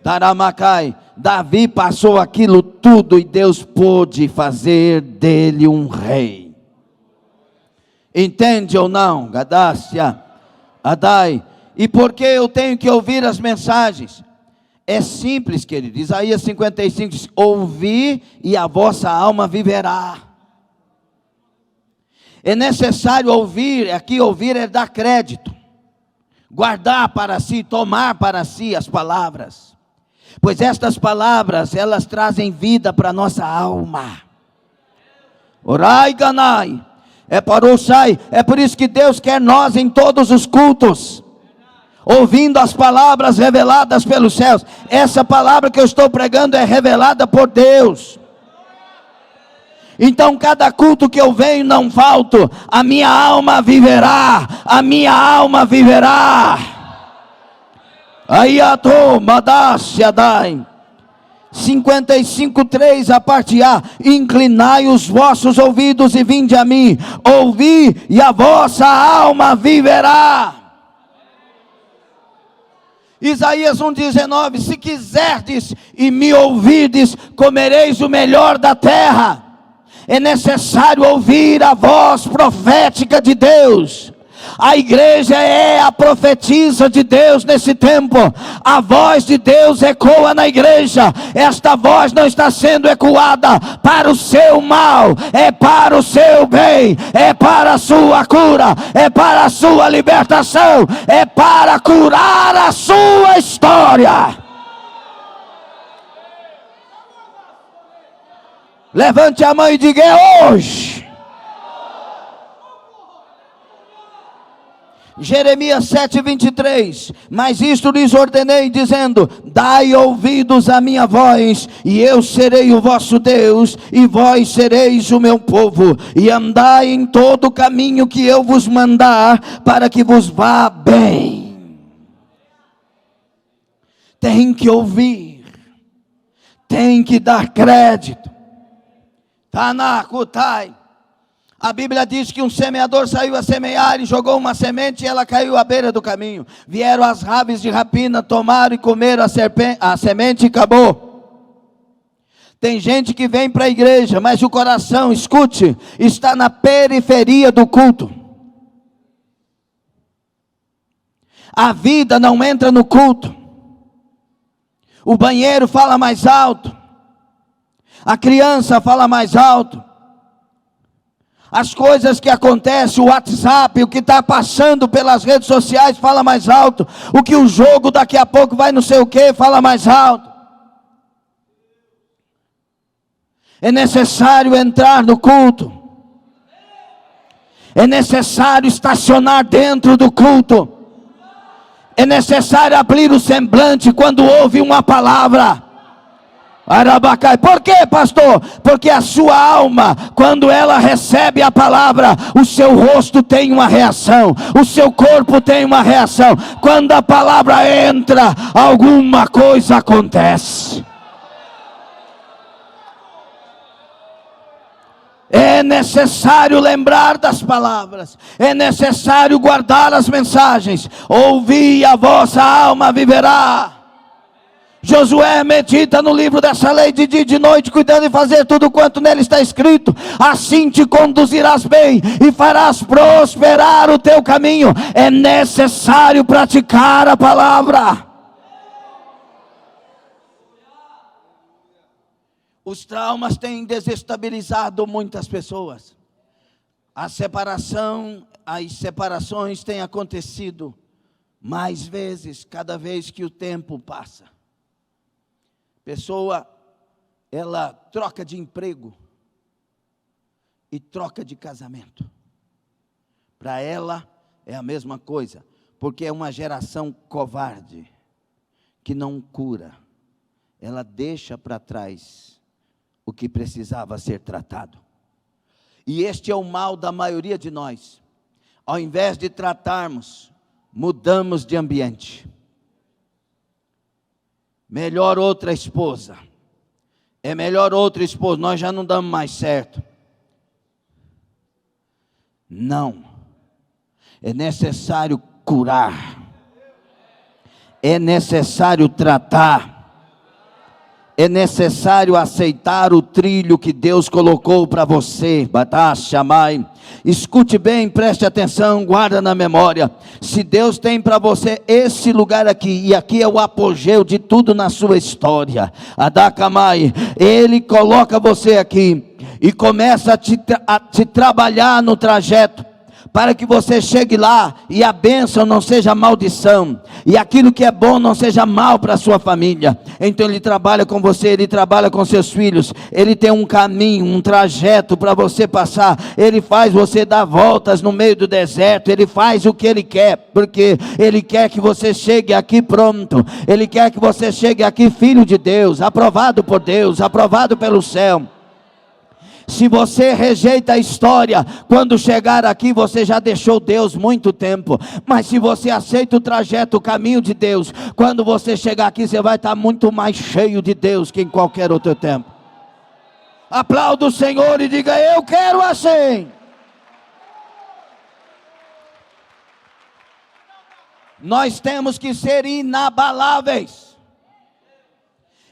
Taramacai, Davi passou aquilo tudo e Deus pôde fazer dele um rei. Entende ou não? Gadácia, Adai. E por que eu tenho que ouvir as mensagens? É simples, querido. Isaías 55 diz: ouvi e a vossa alma viverá. É necessário ouvir. Aqui ouvir é dar crédito, guardar para si, tomar para si as palavras, pois estas palavras, elas trazem vida para a nossa alma. Orai ganai, é para o sai. É por isso que Deus quer nós em todos os cultos, ouvindo as palavras reveladas pelos céus. Essa palavra que eu estou pregando é revelada por Deus. Então cada culto que eu venho não falto, a minha alma viverá, a minha alma viverá. Ayato Madashiadai 55:3, a parte A: inclinai os vossos ouvidos e vinde a mim, ouvi e a vossa alma viverá. Isaías 1:19: se quiserdes e me ouvirdes, comereis o melhor da terra. É necessário ouvir a voz profética de Deus. A igreja é a profetisa de Deus nesse tempo. A voz de Deus ecoa na igreja. Esta voz não está sendo ecoada para o seu mal, é para o seu bem, é para a sua cura, é para a sua libertação, é para curar a sua história. Levante a mão e diga: é hoje. Jeremias 7:23, mas isto lhes ordenei, dizendo: dai ouvidos à minha voz, e eu serei o vosso Deus, e vós sereis o meu povo, e andai em todo o caminho que eu vos mandar, para que vos vá bem. Tem que ouvir, tem que dar crédito. Tanakutai. A Bíblia diz que um semeador saiu a semear e jogou uma semente e ela caiu à beira do caminho. Vieram as aves de rapina, tomaram e comeram a semente e acabou. Tem gente que vem para a igreja, mas o coração, escute, está na periferia do culto. A vida não entra no culto. O banheiro fala mais alto. A criança fala mais alto. As coisas que acontecem, o WhatsApp, o que está passando pelas redes sociais fala mais alto. O que o jogo daqui a pouco vai não sei o que, fala mais alto. É necessário entrar no culto. É necessário estacionar dentro do culto. É necessário abrir o semblante quando ouve uma palavra. Arabacai. Por quê, pastor? Porque a sua alma, quando ela recebe a palavra, o seu rosto tem uma reação, o seu corpo tem uma reação. Quando a palavra entra, alguma coisa acontece. É necessário lembrar das palavras, é necessário guardar as mensagens. Ouvi, a vossa alma viverá. Josué medita no livro dessa lei de dia e de noite, cuidando de fazer tudo quanto nele está escrito. Assim te conduzirás bem e farás prosperar o teu caminho. É necessário praticar a palavra. Os traumas têm desestabilizado muitas pessoas. As separações têm acontecido mais vezes, cada vez que o tempo passa. Pessoa, ela troca de emprego e troca de casamento. Para ela é a mesma coisa, porque é uma geração covarde, que não cura. Ela deixa para trás o que precisava ser tratado. E este é o mal da maioria de nós. Ao invés de tratarmos, mudamos de ambiente. Melhor outra esposa. É melhor outro esposo. Nós já não damos mais certo. Não. É necessário curar. É necessário tratar. É necessário aceitar o trilho que Deus colocou para você. Batashamai. Escute bem, preste atenção, guarda na memória. Se Deus tem para você esse lugar aqui, e aqui é o apogeu de tudo na sua história, Adakamai, Ele coloca você aqui e começa a te trabalhar no trajeto, para que você chegue lá e a bênção não seja maldição, e aquilo que é bom não seja mal para a sua família. Então Ele trabalha com você, Ele trabalha com seus filhos, Ele tem um caminho, um trajeto para você passar. Ele faz você dar voltas no meio do deserto, Ele faz o que Ele quer, porque Ele quer que você chegue aqui pronto, Ele quer que você chegue aqui filho de Deus, aprovado por Deus, aprovado pelo céu. Se você rejeita a história, quando chegar aqui você já deixou Deus muito tempo. Mas se você aceita o trajeto, o caminho de Deus, quando você chegar aqui você vai estar muito mais cheio de Deus que em qualquer outro tempo. Aplauda o Senhor e diga: eu quero assim. Nós temos que ser inabaláveis.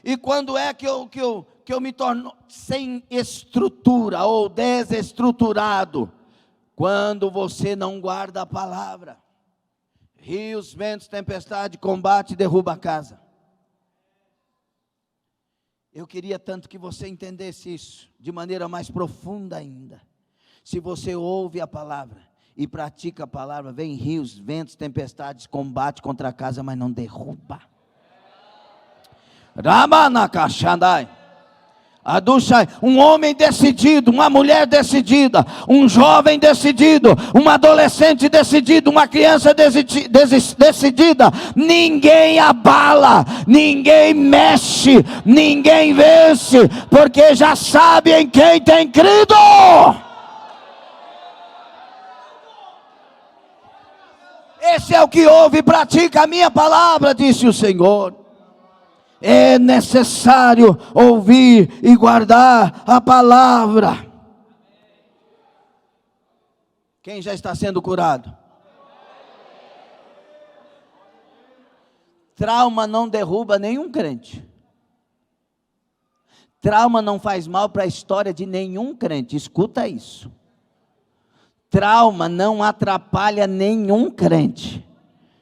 E quando é que eu me torno sem estrutura ou desestruturado? Quando você não guarda a palavra. Rios, ventos, tempestade, combate, derruba a casa. Eu queria tanto que você entendesse isso de maneira mais profunda ainda. Se você ouve a palavra e pratica a palavra, vem rios, ventos, tempestades, combate contra a casa, mas não derruba. Ramanakashandai. Adushai, um homem decidido, uma mulher decidida, um jovem decidido, um adolescente decidido, uma criança decidida. Ninguém abala, ninguém mexe, ninguém vence, porque já sabe em quem tem crido. Esse é o que ouve e pratica a minha palavra, disse o Senhor. É necessário ouvir e guardar a palavra. Quem já está sendo curado? Trauma não derruba nenhum crente. Trauma não faz mal para a história de nenhum crente. Escuta isso. Trauma não atrapalha nenhum crente,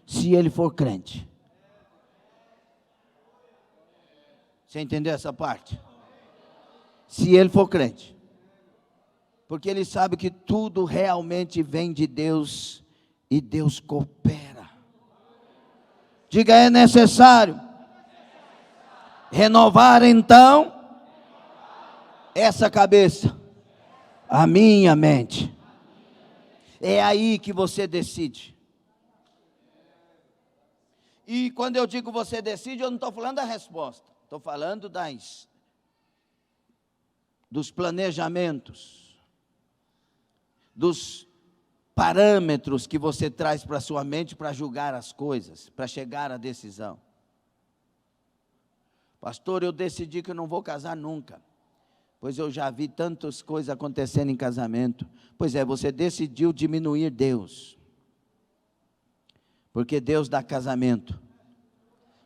se ele for crente. Você entendeu essa parte? Se ele for crente. Porque ele sabe que tudo realmente vem de Deus e Deus coopera. Diga, é necessário renovar então essa cabeça, a minha mente. É aí que você decide. E quando eu digo você decide, eu não estou falando da resposta. Estou falando dos planejamentos, dos parâmetros que você traz para a sua mente para julgar as coisas, para chegar à decisão. Pastor, eu decidi que eu não vou casar nunca, pois eu já vi tantas coisas acontecendo em casamento. Pois é, você decidiu diminuir Deus, porque Deus dá casamento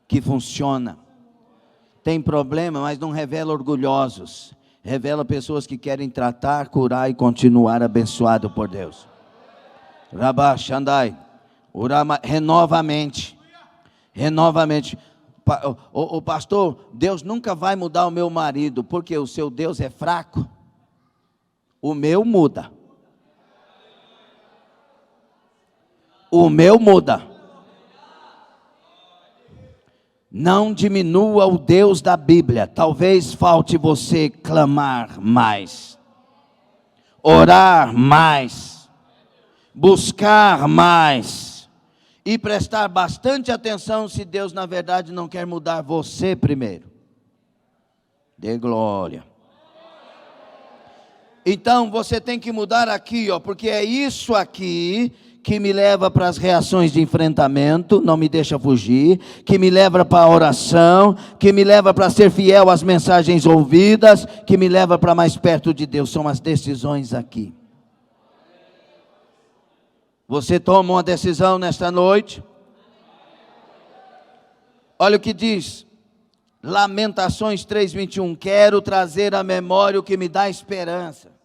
que funciona. Tem problema, mas não revela orgulhosos. Revela pessoas que querem tratar, curar e continuar abençoado por Deus. Rabá, Xandai, Urama, renova a mente. Renova a mente. O pastor, Deus nunca vai mudar o meu marido, porque o seu Deus é fraco. O meu muda. O meu muda. Não diminua o Deus da Bíblia. Talvez falte você clamar mais, orar mais, buscar mais e prestar bastante atenção se Deus na verdade não quer mudar você primeiro. Dê glória. Então você tem que mudar aqui, porque é isso aqui que me leva para as reações de enfrentamento, não me deixa fugir, que me leva para a oração, que me leva para ser fiel às mensagens ouvidas, que me leva para mais perto de Deus. São as decisões aqui. Você toma uma decisão nesta noite? Olha o que diz Lamentações 3:21, quero trazer à memória o que me dá esperança.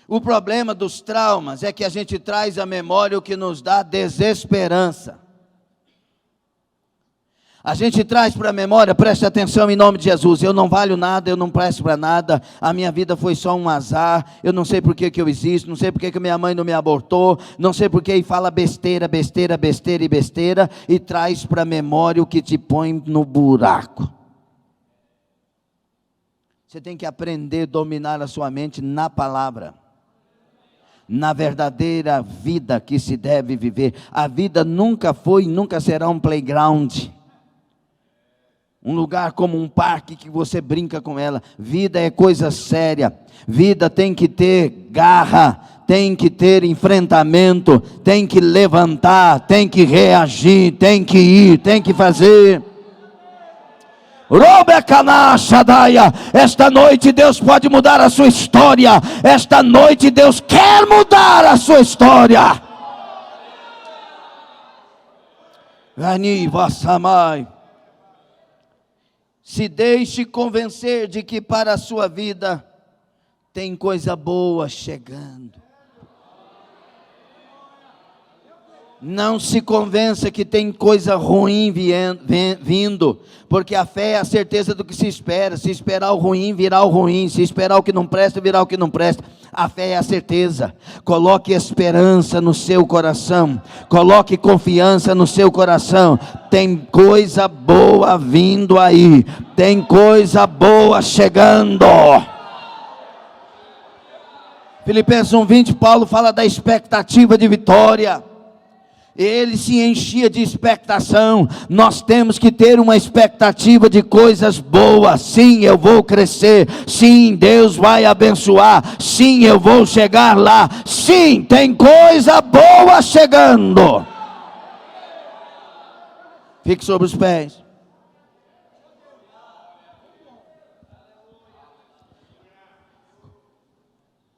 O problema dos traumas é que a gente traz à memória o que nos dá desesperança. A gente traz para a memória, preste atenção em nome de Jesus, eu não valho nada, eu não presto para nada, a minha vida foi só um azar, eu não sei por que eu existo, não sei por que minha mãe não me abortou, não sei por que, e fala besteira, besteira, besteira e besteira, e traz para a memória o que te põe no buraco. Você tem que aprender a dominar a sua mente na palavra, na verdadeira vida que se deve viver. A vida nunca foi e nunca será um playground, um lugar como um parque que você brinca com ela. Vida é coisa séria, vida tem que ter garra, tem que ter enfrentamento, tem que levantar, tem que reagir, tem que ir, tem que fazer. Esta noite Deus pode mudar a sua história. Esta noite Deus quer mudar a sua história. Se deixe convencer de que para a sua vida tem coisa boa chegando. Não se convença que tem coisa ruim vindo, porque a fé é a certeza do que se espera. Se esperar o ruim, virá o ruim. Se esperar o que não presta, virá o que não presta. A fé é a certeza. Coloque esperança no seu coração. Coloque confiança no seu coração. Tem coisa boa vindo aí. Tem coisa boa chegando. Filipenses 1:20, Paulo fala da expectativa de vitória. Ele se enchia de expectação. Nós temos que ter uma expectativa de coisas boas. Sim, eu vou crescer. Sim, Deus vai abençoar. Sim, eu vou chegar lá. Sim, tem coisa boa chegando. Fique sobre os pés.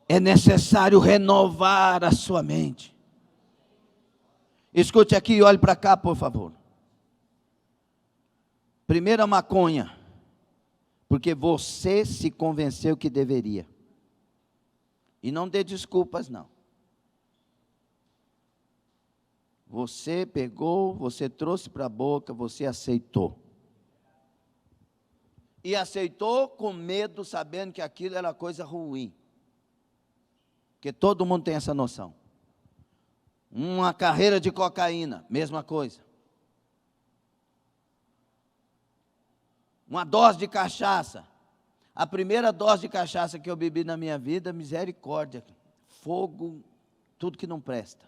É necessário renovar a sua mente. Escute aqui e olhe para cá, por favor. Primeiro a maconha, porque você se convenceu que deveria. E não dê desculpas, não. Você pegou, você trouxe para a boca, você aceitou. E aceitou com medo, sabendo que aquilo era coisa ruim. Porque todo mundo tem essa noção. Uma carreira de cocaína, mesma coisa. Uma dose de cachaça. A primeira dose de cachaça que eu bebi na minha vida, misericórdia, fogo, tudo que não presta.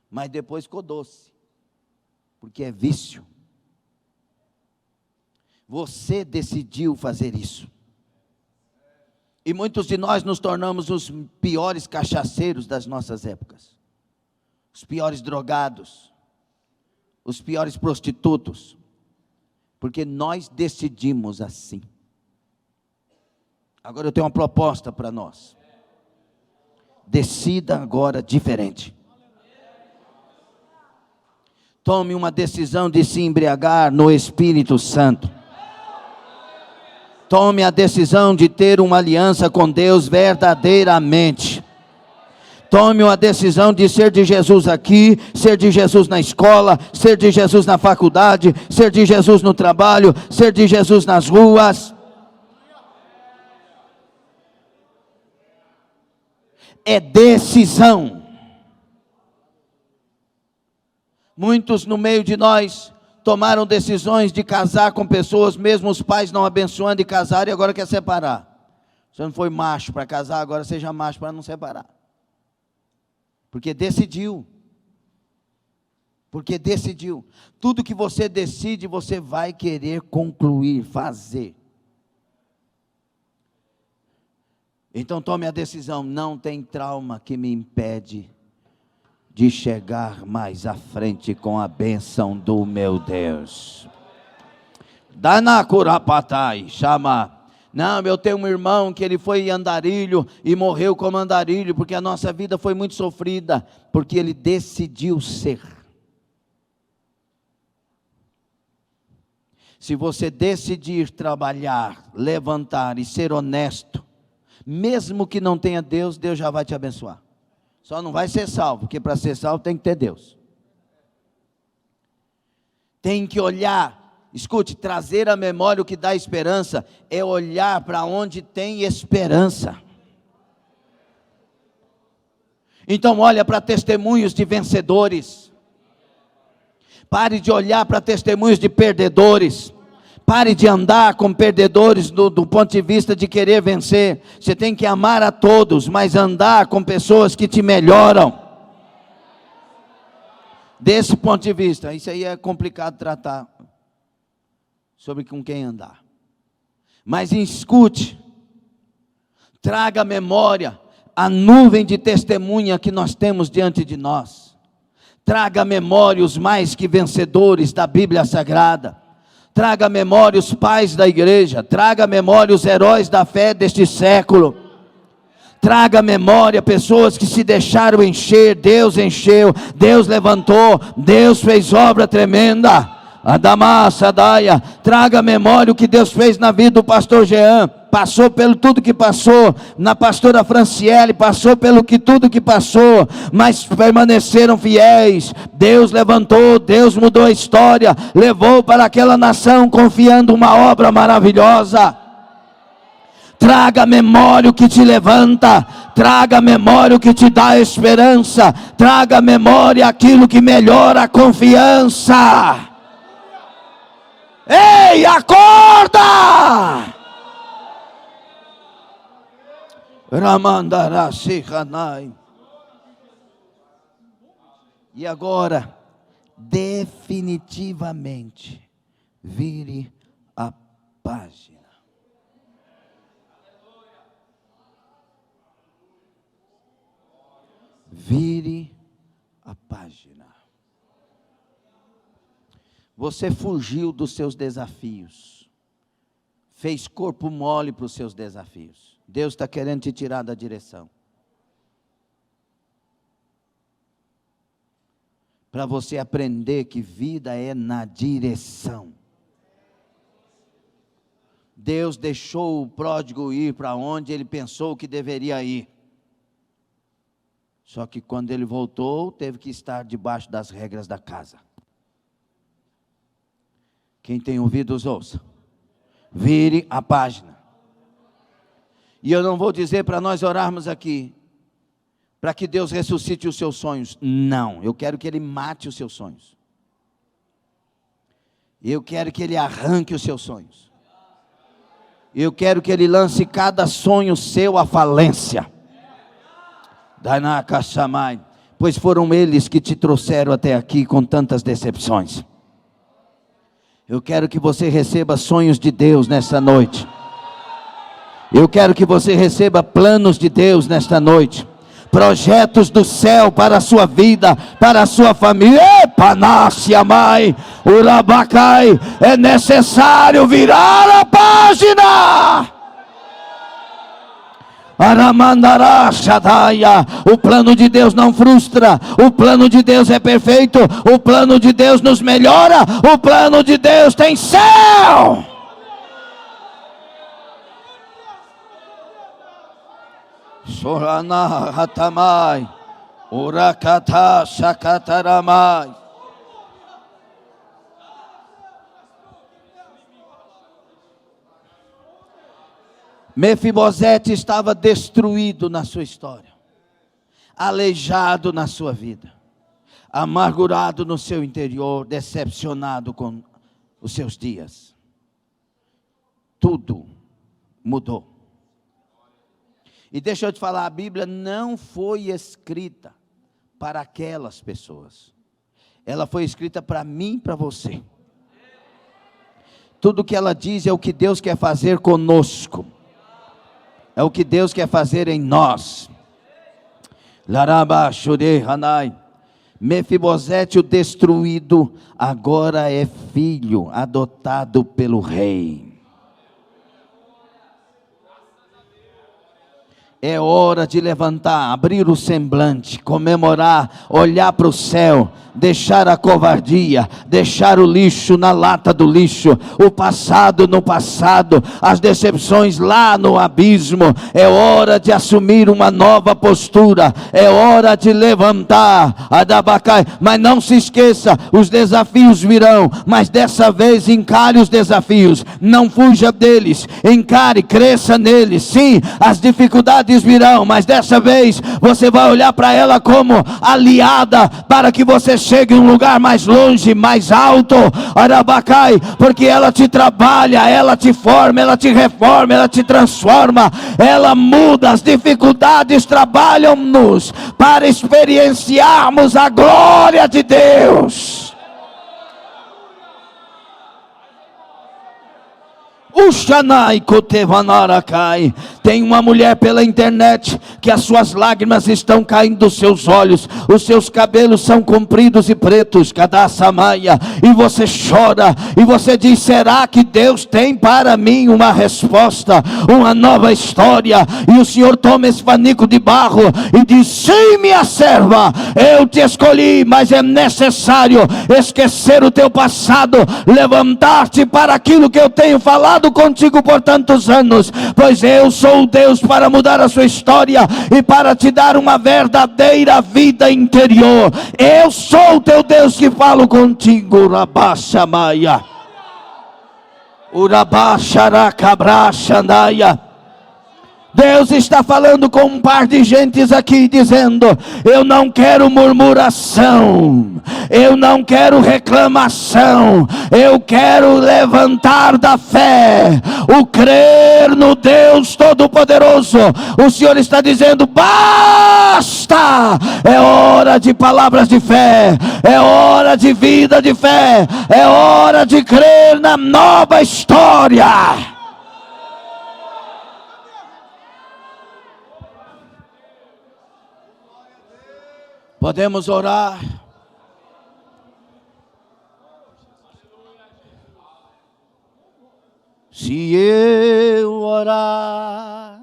Mas depois ficou doce, porque é vício. Você decidiu fazer isso. E muitos de nós nos tornamos os piores cachaceiros das nossas épocas. Os piores drogados, os piores prostitutos, porque nós decidimos assim. Agora eu tenho uma proposta para nós. Decida agora diferente. Tome uma decisão de se embriagar no Espírito Santo. Tome a decisão de ter uma aliança com Deus verdadeiramente. Tome uma decisão de ser de Jesus aqui, ser de Jesus na escola, ser de Jesus na faculdade, ser de Jesus no trabalho, ser de Jesus nas ruas. É decisão. Muitos no meio de nós tomaram decisões de casar com pessoas, mesmo os pais não abençoando e casaram, e agora quer separar. Você não foi macho para casar, agora seja macho para não separar. Porque decidiu. Porque decidiu. Tudo que você decide, você vai querer concluir, fazer. Então tome a decisão. Não tem trauma que me impede de chegar mais à frente com a bênção do meu Deus. Danakurapatai, chama. Não, eu tenho um irmão que ele foi andarilho e morreu como andarilho, porque a nossa vida foi muito sofrida, porque ele decidiu ser. Se você decidir trabalhar, levantar e ser honesto, mesmo que não tenha Deus, Deus já vai te abençoar. Só não vai ser salvo, porque para ser salvo tem que ter Deus. Tem que olhar. Escute, trazer à memória o que dá esperança é olhar para onde tem esperança. Então olha para testemunhos de vencedores. Pare de olhar para testemunhos de perdedores. Pare de andar com perdedores do ponto de vista de querer vencer. Você tem que amar a todos, mas andar com pessoas que te melhoram. Desse ponto de vista, isso aí é complicado tratar. Sobre com quem andar. Mas escute, traga à memória a nuvem de testemunha que nós temos diante de nós. Traga à memória os mais que vencedores da Bíblia Sagrada. Traga à memória os pais da igreja. Traga à memória os heróis da fé deste século. Traga à memória pessoas que se deixaram encher, Deus encheu, Deus levantou, Deus fez obra tremenda. Adamassa, Daia, traga à memória o que Deus fez na vida do pastor Jean. passou pelo tudo que passou, na pastora Franciele, passou pelo tudo que passou, mas permaneceram fiéis. Deus levantou, Deus mudou a história, levou para aquela nação, confiando uma obra maravilhosa. Traga à memória o que te levanta, traga à memória o que te dá esperança, traga à memória aquilo que melhora a confiança. Ei, acorda! Ramandarasihanai. E agora, definitivamente, vire a página. Vire a página. Você fugiu dos seus desafios, fez corpo mole para os seus desafios. Deus está querendo te tirar da direção, para você aprender que vida é na direção. Deus deixou o pródigo ir para onde ele pensou que deveria ir. Só que quando ele voltou, teve que estar debaixo das regras da casa. Quem tem ouvidos, ouça. Vire a página. E eu não vou dizer para nós orarmos aqui, para que Deus ressuscite os seus sonhos. Não, eu quero que Ele mate os seus sonhos. Eu quero que Ele arranque os seus sonhos. Eu quero que Ele lance cada sonho seu à falência. Pois foram eles que te trouxeram até aqui com tantas decepções. Eu quero que você receba sonhos de Deus nesta noite. Eu quero que você receba planos de Deus nesta noite. Projetos do céu para a sua vida, para a sua família. Epanácia, mãe, Urabacai, é necessário virar a página. O plano de Deus não frustra, o plano de Deus é perfeito, o plano de Deus nos melhora, o plano de Deus tem céu. Sorana Hatamai, Urakata Shakataramai. Mefibosete estava destruído na sua história, aleijado na sua vida, amargurado no seu interior, decepcionado com os seus dias. Tudo mudou. E deixa eu te falar, a Bíblia não foi escrita para aquelas pessoas. Ela foi escrita para mim e para você. Tudo que ela diz é o que Deus quer fazer conosco. É o que Deus quer fazer em nós. Mefibosete, o destruído, agora é filho adotado pelo rei. É hora de levantar, abrir o semblante, comemorar, olhar para o céu, deixar a covardia, deixar o lixo na lata do lixo, o passado no passado, as decepções lá no abismo. É hora de assumir uma nova postura, é hora de levantar, Adabacai. Mas não se esqueça, os desafios virão, mas dessa vez encare os desafios, não fuja deles, encare, cresça neles. Sim, as dificuldades virão, mas dessa vez você vai olhar para ela como aliada, para que você chegue em um lugar mais longe, mais alto, Arabacai, porque ela te trabalha, ela te forma, ela te reforma, ela te transforma, ela muda. As dificuldades trabalham-nos para experienciarmos a glória de Deus. Tem uma mulher pela internet que as suas lágrimas estão caindo dos seus olhos, os seus cabelos são compridos e pretos, e você chora, e você diz: será que Deus tem para mim uma resposta, uma nova história? E o Senhor toma esse panico de barro e diz: sim, minha serva, eu te escolhi, mas é necessário esquecer o teu passado, levantar-te para aquilo que eu tenho falado contigo por tantos anos, pois eu sou o Deus para mudar a sua história e para te dar uma verdadeira vida interior. Eu sou o teu Deus que falo contigo. Rabasha Maia, Urabacharacabra-xandaia. Deus está falando com um par de gentes aqui, dizendo: eu não quero murmuração, eu não quero reclamação, eu quero levantar da fé, o crer no Deus Todo-Poderoso. O Senhor está dizendo: basta, é hora de palavras de fé, é hora de vida de fé, é hora de crer na nova história. Podemos orar. Se eu orar,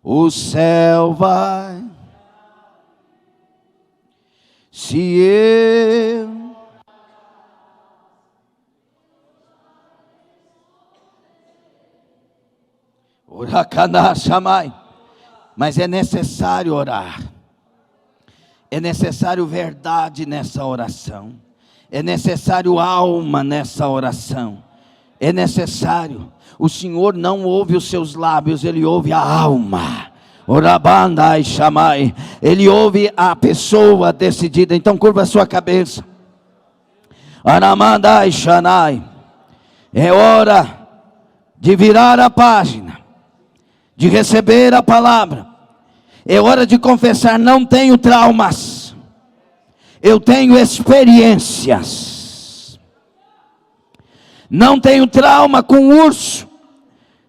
o céu vai. Se eu Uracaná chamai. Mas é necessário orar. É necessário verdade nessa oração. É necessário alma nessa oração. É necessário. O Senhor não ouve os seus lábios, Ele ouve a alma. Orabandai chamai. Ele ouve a pessoa decidida. Então curva a sua cabeça. Aramandai shanai. É hora de virar a página, de receber a palavra. É hora de confessar: não tenho traumas, eu tenho experiências. Não tenho trauma com urso,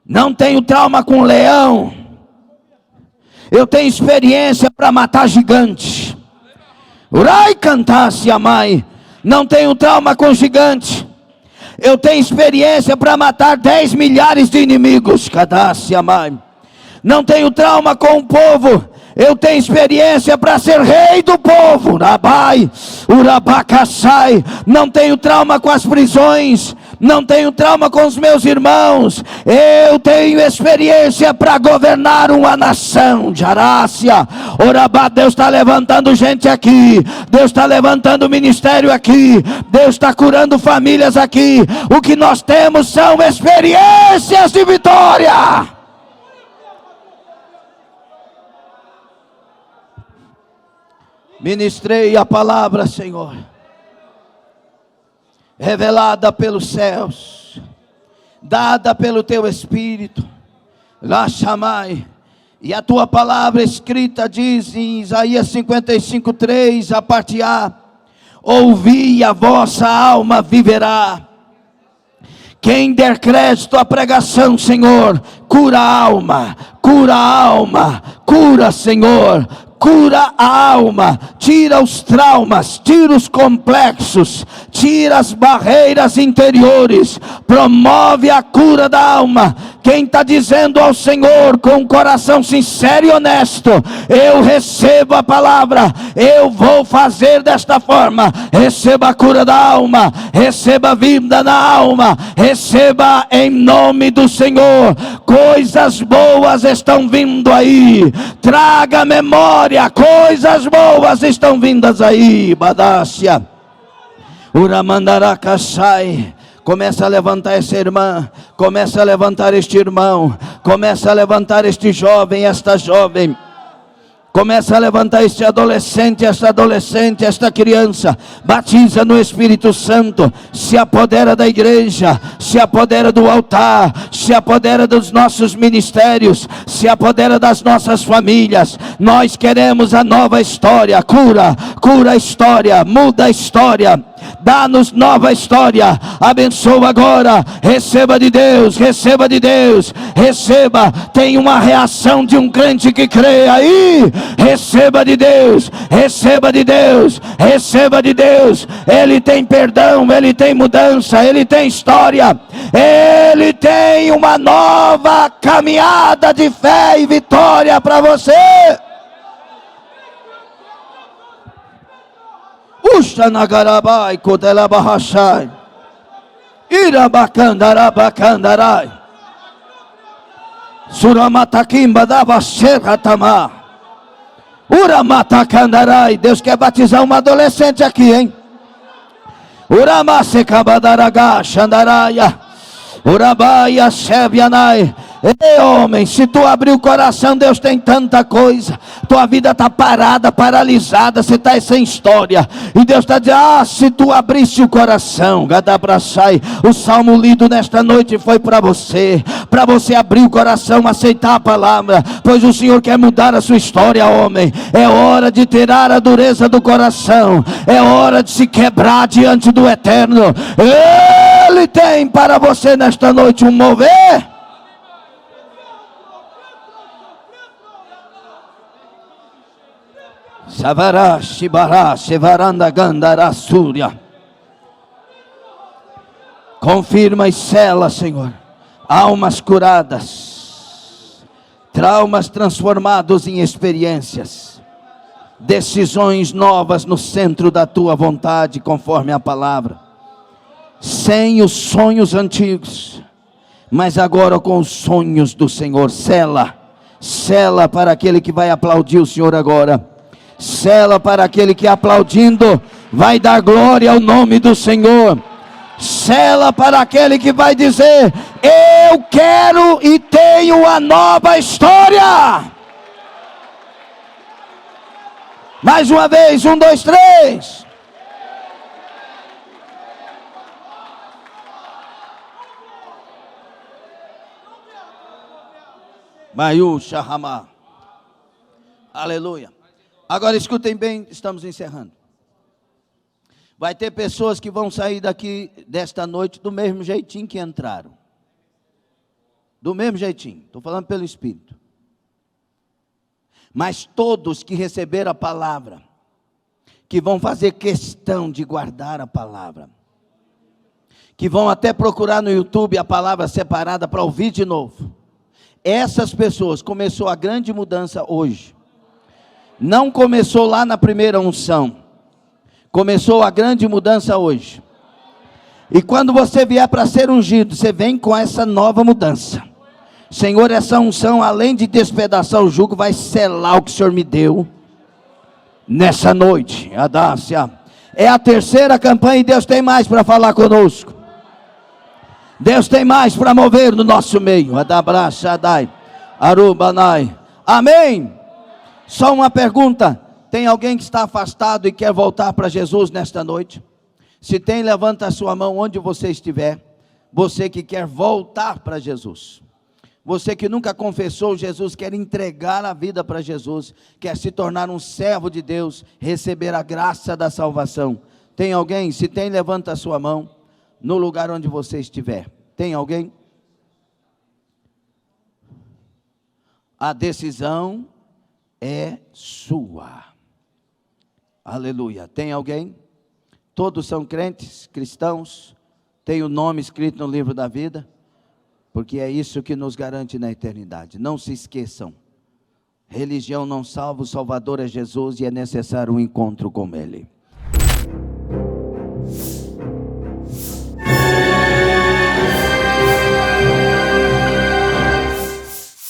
não tenho trauma com leão. Eu tenho experiência para matar gigante. Urai cantasse a mãe. Não tenho trauma com gigante. Eu tenho experiência para matar 10 milhares de inimigos. Cadasse a mãe. Não tenho trauma com o povo. Eu tenho experiência para ser rei do povo. Rabai, Urabacaçai. Não tenho trauma com as prisões. Não tenho trauma com os meus irmãos. Eu tenho experiência para governar uma nação. Jarácia, Orabá. Deus está levantando gente aqui. Deus está levantando ministério aqui. Deus está curando famílias aqui. O que nós temos são experiências de vitória. Ministrei a palavra, Senhor, revelada pelos céus, dada pelo teu Espírito. Lá chamai. E a tua palavra escrita diz em Isaías 55:3, a parte A: ouvi, a vossa alma viverá. Quem der crédito à pregação, Senhor, cura a alma, cura a alma, cura, Senhor. Cura a alma, tira os traumas, tira os complexos, tira as barreiras interiores, promove a cura da alma. Quem está dizendo ao Senhor com um coração sincero e honesto: eu recebo a palavra, eu vou fazer desta forma. Receba a cura da alma, receba a vida na alma, receba em nome do Senhor. Coisas boas estão vindo aí, traga memória. Coisas boas estão vindas aí. Badácia, Uramandaracachai. Começa a levantar essa irmã, começa a levantar este irmão, começa a levantar este jovem, esta jovem. Começa a levantar este adolescente, esta criança. Batiza no Espírito Santo. Se apodera da igreja, se apodera do altar, se apodera dos nossos ministérios, se apodera das nossas famílias. Nós queremos a nova história. Cura a história, muda a história. Dá-nos nova história. Abençoa agora. Receba de Deus, receba de Deus, receba. Tem uma reação de um crente que crê aí. Receba de Deus, receba de Deus, receba de Deus. Ele tem perdão, ele tem mudança, ele tem história, ele tem uma nova caminhada de fé e vitória para você. Uxa nagarabai kodelabahashai. Irabacandarabacandarai. Suramataquimba dava serratama. Uramatacandarai. Deus quer batizar uma adolescente aqui, hein? Uramacecabadaraga xandaraia. Urabaia Shebianai. Ei, homem, se tu abrir o coração, Deus tem tanta coisa. Tua vida está parada, paralisada, você está sem história. E Deus está dizendo, se tu abrisse o coração, Gadabraçai, o salmo lido nesta noite foi para você abrir o coração, aceitar a palavra, pois o Senhor quer mudar a sua história, homem. É hora de tirar a dureza do coração, é hora de se quebrar diante do Eterno. Ele tem para você nesta noite um mover. Savará, Shibará, Shivaranda, Gandara, Súria. Confirma e sela, Senhor. Almas curadas, traumas transformados em experiências, decisões novas no centro da tua vontade, conforme a palavra. Sem os sonhos antigos, mas agora com os sonhos do Senhor. Sela para aquele que vai aplaudir o Senhor agora. Sela para aquele que aplaudindo vai dar glória ao nome do Senhor. Sela para aquele que vai dizer: eu quero e tenho a nova história. Mais uma vez, 1, 2, 3. Maiu Shahamá. Aleluia. Agora escutem bem, estamos encerrando. Vai ter pessoas que vão sair daqui desta noite do mesmo jeitinho que entraram. Do mesmo jeitinho, estou falando pelo Espírito. Mas todos que receberam a palavra, que vão fazer questão de guardar a palavra, que vão até procurar no YouTube a palavra separada para ouvir de novo. Essas pessoas, começou a grande mudança hoje. Não começou lá na primeira unção. Começou a grande mudança hoje. E quando você vier para ser ungido, você vem com essa nova mudança. Senhor, essa unção, além de despedaçar o jugo, vai selar o que o Senhor me deu nessa noite. Adácia. É a terceira campanha e Deus tem mais para falar conosco. Deus tem mais para mover no nosso meio. Adabraçadai, Arubanai. Amém. Só uma pergunta: tem alguém que está afastado e quer voltar para Jesus nesta noite? Se tem, levanta a sua mão onde você estiver. Você que quer voltar para Jesus. Você que nunca confessou Jesus, quer entregar a vida para Jesus, quer se tornar um servo de Deus, receber a graça da salvação. Tem alguém? Se tem, levanta a sua mão no lugar onde você estiver. Tem alguém? A decisão é sua. Aleluia. Tem alguém? Todos são crentes, cristãos, tem o nome escrito no livro da vida, porque é isso que nos garante na eternidade. Não se esqueçam, religião não salva, o Salvador é Jesus e é necessário um encontro com Ele.